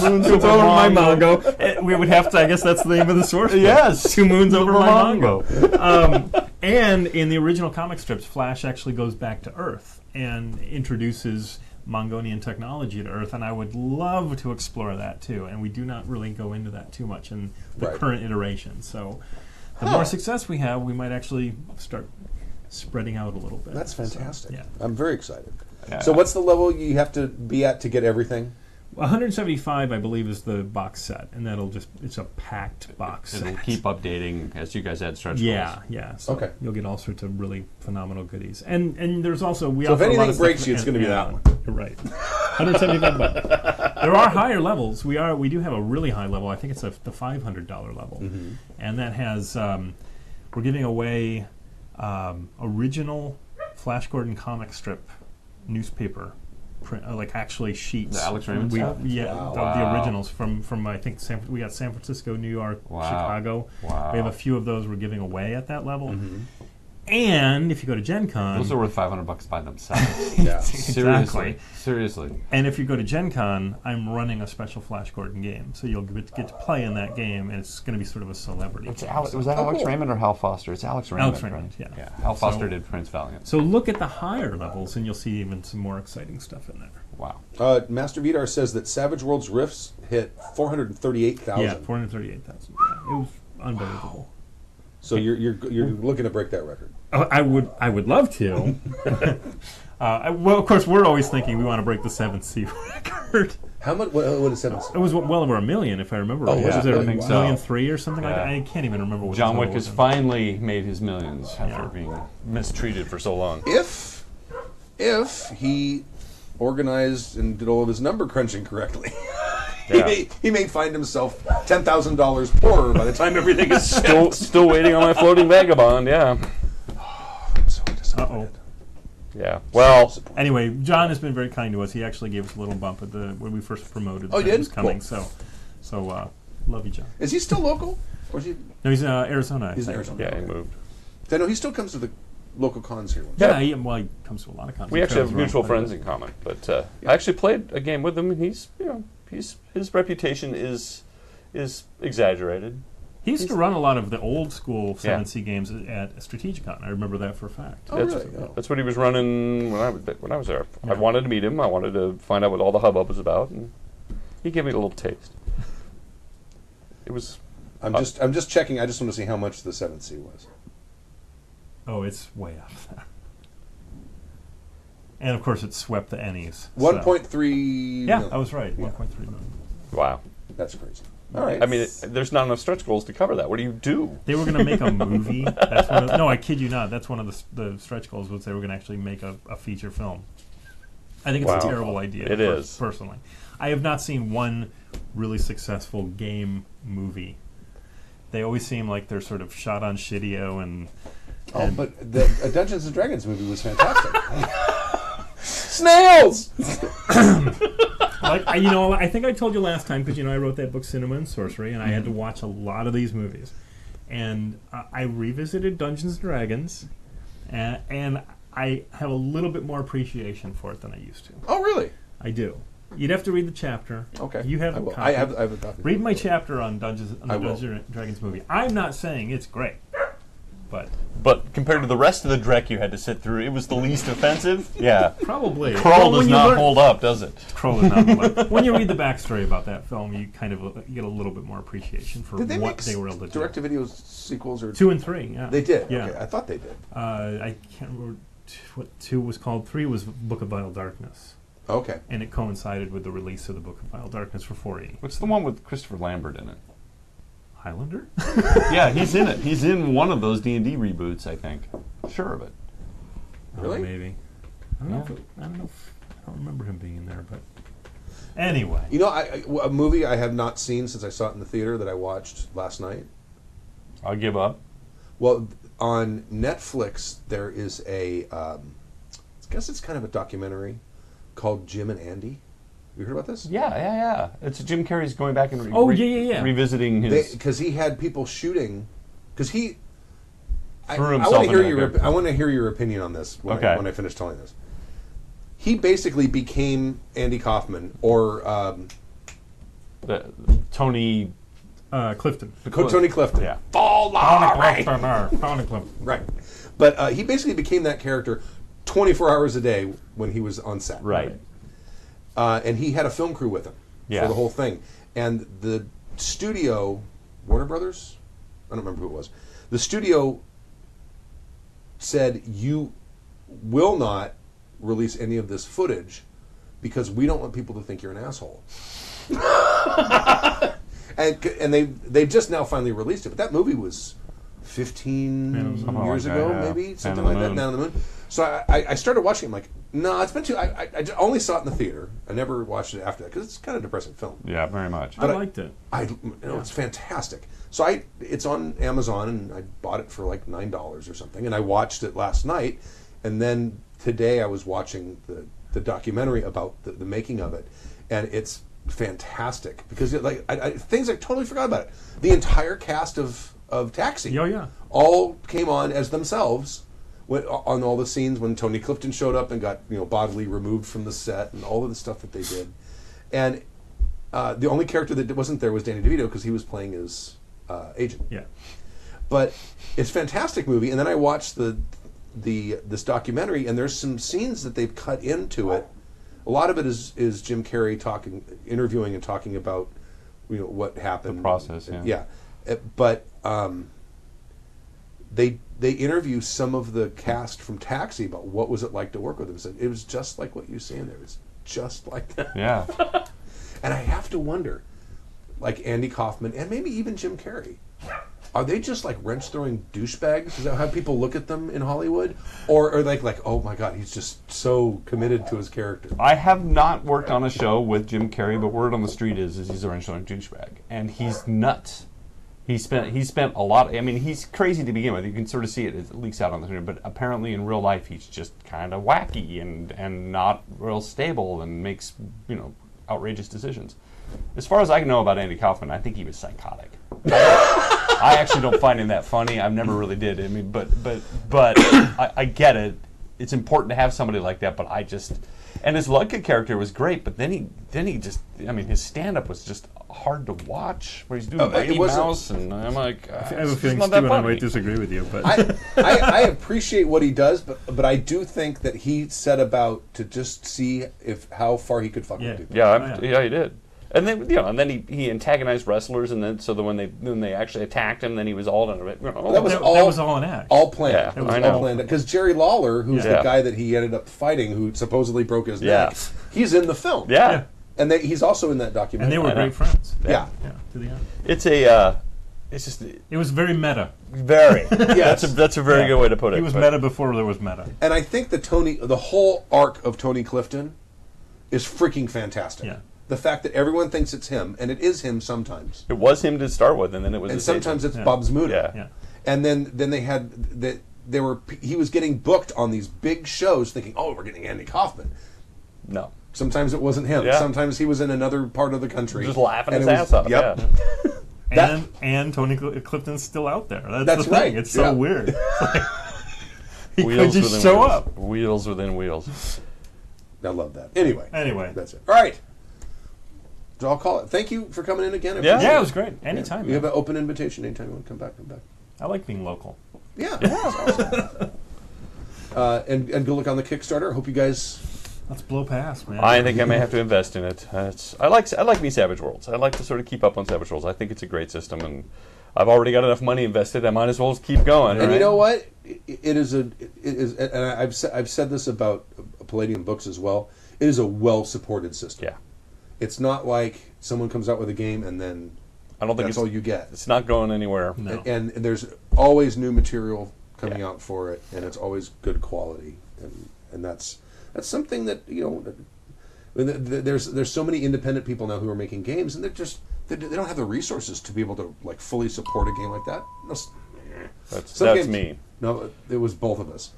moons over my Mongo. We would have to, I guess that's the name of the source book. Yes. 2 moons over my Mongo. And in the original comic strips, Flash actually goes back to Earth and introduces Mongolian technology to Earth, and I would love to explore that too. And we do not really go into that too much in the Right. current iteration. So the more success we have, we might actually start spreading out a little bit. That's fantastic. So, yeah. I'm very excited. Yeah. So what's the level you have to be at to get everything? 175, I believe, is the box set, and it's a packed box set. It'll keep updating as you guys add stretch Yeah, goals. yeah. So Okay. you'll get all sorts of really phenomenal goodies. And there's also So if offer a lot anything of breaks stuff you, it's and- gonna be that yeah, one. You're right. 175 bucks. There are higher levels. We do have a really high level. I think it's the $500 level, and that has we're giving away original Flash Gordon comic strip newspaper. Like actually sheets. The Alex Raymond stuff? Yeah, Wow. the originals from I think we got San Francisco, New York, Wow. Chicago. Wow. We have a few of those we're giving away at that level. And if you go to Gen Con, Those are worth $500 by themselves. Yeah. Seriously. Seriously. and if you go to Gen Con, I'm running a special Flash Gordon game, so you'll get to play in that game, and it's going to be sort of a celebrity. Was game. that Alex cool. Raymond or Hal Foster? It's Alex Raymond. Alex Raymond, right? yeah. Hal Foster So- did Prince Valiant. So look at the higher levels, and you'll see even some more exciting stuff in there. Wow. Master Vidar says that Savage Worlds Rifts hit 438,000. Yeah, 438,000. Yeah, it was unbelievable. So you're looking to break that record. I would love to. Well, of course, we're always thinking we want to break the 7th sea record. How much? What is 7? It was well over 1 million, if I remember right. yeah, Was it I think so. 1,000,003 or something like Yeah. that? I can't even remember what John the Wick total has was. finally made his millions after Yeah. being Mistreated for so long. If he organized and did all of his number crunching correctly, Yeah. he may find himself $10,000 poorer by the time everything is Still waiting on my floating vagabond. Yeah. I'm so disappointed. Yeah. Well, Anyway, John has been very kind to us. He actually gave us a little bump at when we first promoted Oh, that he it did? was coming. Cool. So love you, John. Is he still local? Or is he? No, he's in Arizona. I He's in think. Arizona. yeah, he moved. I know he still comes to the local cons here. Yeah, he comes to a lot of concerts. We actually have Travels mutual around quite a friends bit. in common, but I actually played a game with him, and his reputation is exaggerated. He used to run a lot of the old school Yeah. 7C games at Strategicon. I remember that for a fact. Oh, really? Oh. That's what he was running when I was there. I wanted to meet him. I wanted to find out what all the hubbub was about, and he gave me a little taste. It was. I'm just checking. I just want to see how much the 7C was. Oh, it's way up there. And of course, it swept the Ennies. 1.3. Yeah, I was right. 1.3 million. Wow. That's crazy. All right. I mean, there's not enough stretch goals to cover that. What do you do? They were going to make a movie. That's no, I kid you not. That's one of the stretch goals was they were going to actually make a feature film. I think it's a terrible idea. It is. Personally. I have not seen one really successful game movie. They always seem like they're sort of shot on shitio and but the Dungeons and Dragons movie was fantastic. Snails. I think I told you last time because I wrote that book Cinema and Sorcery, and I had to watch a lot of these movies, and I revisited Dungeons and Dragons, and I have a little bit more appreciation for it than I used to. Oh, really? I do. You'd have to read the chapter. Okay. You have I a will. copy. I have a copy. Read my chapter on Dungeons I will. and Dragons movie. I'm not saying it's great, but compared to the rest of the Drek you had to sit through, it was the least offensive. Yeah. probably. Crawl does not hold up, does it? Crawl does not hold up. When you read the backstory about that film, you kind of get a little bit more appreciation for Did they what make they were able to do. direct-to-video sequels or 2 and 3, yeah. They did. Yeah. Okay. I thought they did. I can't remember what 2 was called. 3 was Book of Vile Darkness, Okay. and it coincided with the release of the Book of Vile Darkness for 480. What's the one with Christopher Lambert in it? Highlander? Yeah, he's in it. He's in one of those D&D reboots, I think. Sure of it. Really? Maybe. I don't know. I don't remember him being in there, but anyway. You know, a movie I have not seen since I saw it in the theater that I watched last night. I'll give up. Well, on Netflix there is I guess it's kind of a documentary called Jim and Andy. You heard about this? Yeah. It's Jim Carrey's going back and revisiting his... Because he had people shooting. Because he... Threw I himself want to hear into that I want to hear your opinion on this when I finish telling this. He basically became Andy Kaufman or... Tony... Clifton. Tony Clifton. Yeah. Tony Clifton. Right. But he basically became that character 24 hours a day when he was on set. Right. And he had a film crew with him for the whole thing. And the studio, Warner Brothers? I don't remember who it was. The studio said, you will not release any of this footage because we don't want people to think you're an asshole. and they've just now finally released it. But that movie was 15 years ago, maybe? Something like that, Man on the Moon. So I started watching it. I'm like, no, it's been too... I only saw it in the theater. I never watched it after that because it's kind of a depressing film. Yeah, very much. I liked it. It's fantastic. So it's on Amazon, and I bought it for like $9 or something, and I watched it last night, and then today I was watching the documentary about the making of it, and it's fantastic because things I totally forgot about it. The entire cast of Taxi all came on as themselves on all the scenes when Tony Clifton showed up and got bodily removed from the set and all of the stuff that they did, and the only character that wasn't there was Danny DeVito because he was playing his agent. Yeah, but it's a fantastic movie. And then I watched this documentary, and there's some scenes that they've cut into it. A lot of it is Jim Carrey interviewing and talking about what happened, the process. But they interview some of the cast from Taxi about what was it like to work with him. So it was just like what you see in there. It was just like that. Yeah. And I have to wonder, like Andy Kaufman and maybe even Jim Carrey, are they just like wrench-throwing douchebags? Is that how people look at them in Hollywood? Or are they like, oh my God, he's just so committed to his character? I have not worked on a show with Jim Carrey, but word on the street is he's a wrench-throwing douchebag. And he's nuts. He spent a lot. I mean, he's crazy to begin with. You can sort of see it. It leaks out on the screen. But apparently, in real life, he's just kind of wacky and not real stable and makes outrageous decisions. As far as I know about Andy Kaufman, I think he was psychotic. I actually don't find him that funny. I've never really did. I mean, but I get it. It's important to have somebody like that. But and his Ludka character was great. But then he just, I mean, his stand-up was just hard to watch, where he's doing Mighty Mouse, and I'm like, I have a feeling Stu and I might disagree with you, but I appreciate what he does, but I do think that he set about to just see how far he could fuck with people. Yeah, he did. And then and then he antagonized wrestlers, and then when they actually attacked him, then he was all in it. That was all an act. All planned. Yeah, It was I all know. planned. Because Jerry Lawler, who's Yeah. the guy that he ended up fighting, who supposedly broke his neck, Yeah. he's in the film. Yeah. And he's also in that documentary. And they were I know. great friends. Yeah. Yeah, to the end. It's just It was very meta. very. Yes. That's a very good way to put it. He was but- meta before there was meta. And I think the whole arc of Tony Clifton is freaking fantastic. Yeah. The fact that everyone thinks it's him, and it is him sometimes. It was him to start with, and then it was. And his sometimes agent. it's Bob Zmuda. Yeah. Yeah. And then they had that he was getting booked on these big shows thinking, oh, we're getting Andy Kaufman. No. Sometimes it wasn't him. Yeah. Sometimes he was in another part of the country. Just laughing and his it was- ass off. Yep. Yeah. And Tony Clifton's still out there. That's the right. thing. It's so Yeah. weird. It's like, he could Wheels just within show wheels. up. Wheels within wheels. I love that. Anyway. That's it. All right. So I'll call it. Thank you for coming in again. I Yeah. appreciate Yeah, it was great. Anytime. You have man. an open invitation anytime you want to come back. I like being local. Yeah. That's awesome. And good luck on the Kickstarter. I hope you guys. Let's blow past, man. I think I may have to invest in it. I like me Savage Worlds. I like to sort of keep up on Savage Worlds. I think it's a great system, and I've already got enough money invested. I might as well just keep going. And right? you know what? It is, and I've said this about Palladium Books as well. It is a well-supported system. Yeah. It's not like someone comes out with a game and then I don't think that's all you get. It's not going anywhere. No. And there's always new material coming out for it, and it's always good quality, and that's something that there's so many independent people now who are making games, and they don't have the resources to be able to like fully support a game like that. That's games- me. No, it was both of us.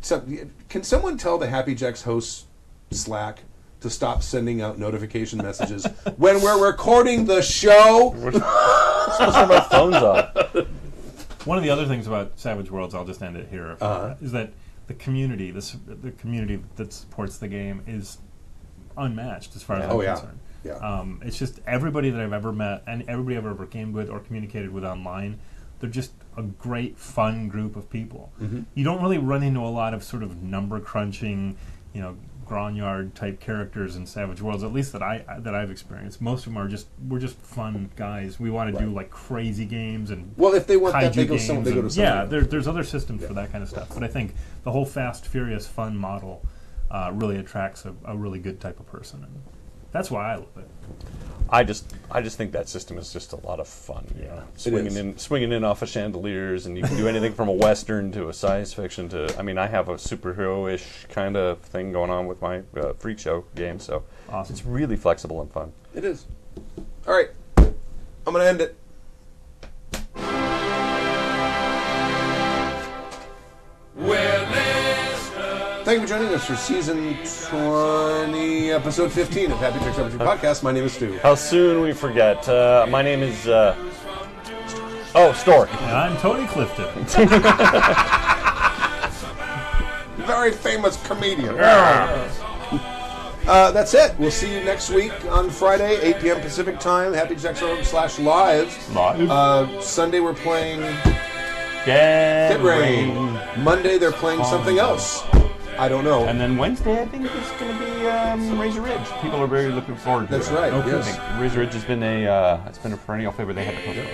So, can someone tell the Happy Jacks hosts Slack to stop sending out notification messages when we're recording the show? We're supposed to have our phones off. One of the other things about Savage Worlds, I'll just end it here, is that the community, the community that supports the game is unmatched as far as I'm concerned. Yeah. It's just everybody that I've ever met and everybody I've ever gamed with or communicated with online, they're just a great, fun group of people. Mm-hmm. You don't really run into a lot of sort of number crunching, Gronyard type characters in Savage Worlds, at least that I've experienced. Most of them we're just fun guys. We want to do like crazy games and Well, if they want that, kaiju they go games to and- something. yeah, there's other systems for that kind of stuff. But I think the whole fast, furious, fun model really attracts a really good type of person, and that's why I love it. I just think that system is just a lot of fun. Swinging in off of chandeliers, and you can do anything from a western to a science fiction to. I mean, I have a superhero-ish kind of thing going on with my Freak Show game, so Awesome. it's really flexible and fun. It is. All right, I'm going to end it. Thank you for joining us for season 20, episode 15 of Happy Jacks RPG Podcast. My name is Stu. How soon we forget. My name is. Stork. And I'm Tony Clifton. Very famous comedian. That's it. We'll see you next week on Friday, 8 p.m. Pacific time. HappyJacks.org/live. Live. Sunday we're playing Get Kid Rain. Monday they're playing something else. I don't know. And then Wednesday, I think it's going to be Razor Ridge. People are very looking forward to That's it. right. I Yes. think Razor Ridge has been a perennial favorite. They had to postpone.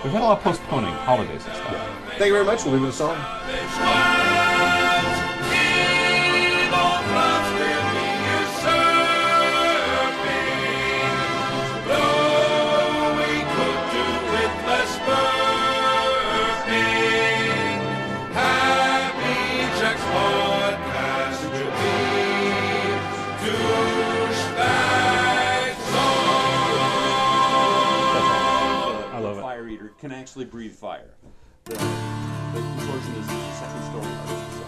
We've had a lot of postponing, holidays and stuff. Thank you very much. We'll leave it a song. I love it. Fire eater can actually breathe fire. The contortion is the second story arch, so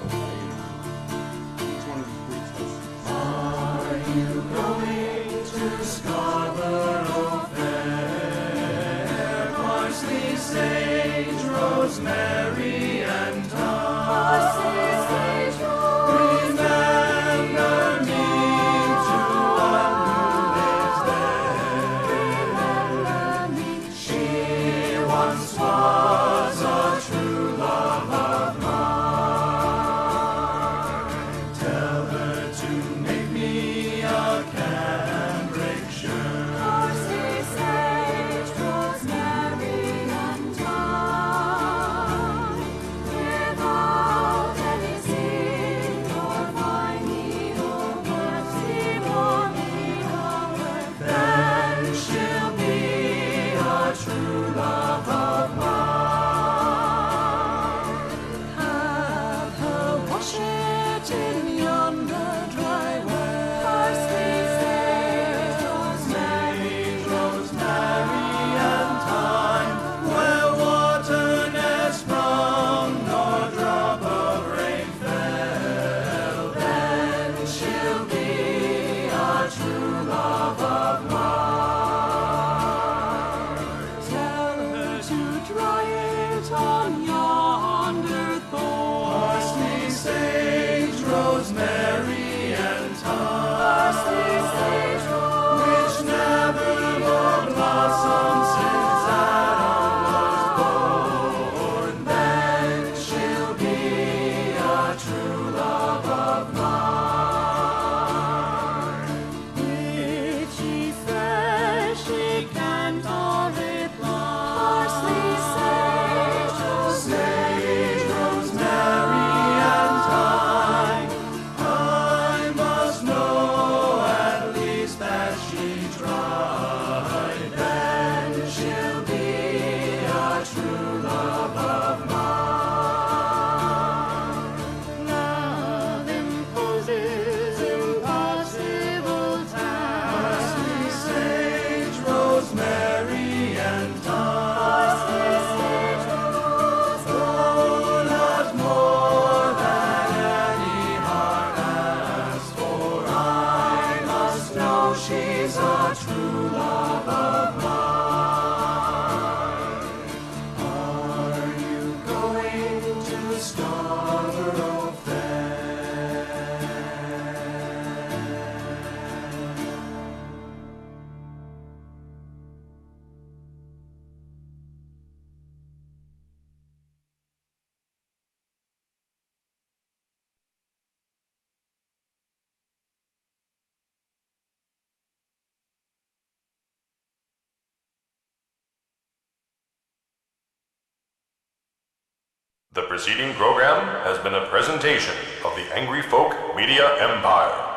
each one of these breathes has. Are you going to Scarborough Fair? Parsley, sage, rosemary, and thyme. Remember me to one who lives there. She once was a true love of mine. Tell her to make me a cambric shirt. The preceding program has been a presentation of the Angry Folk Media Empire.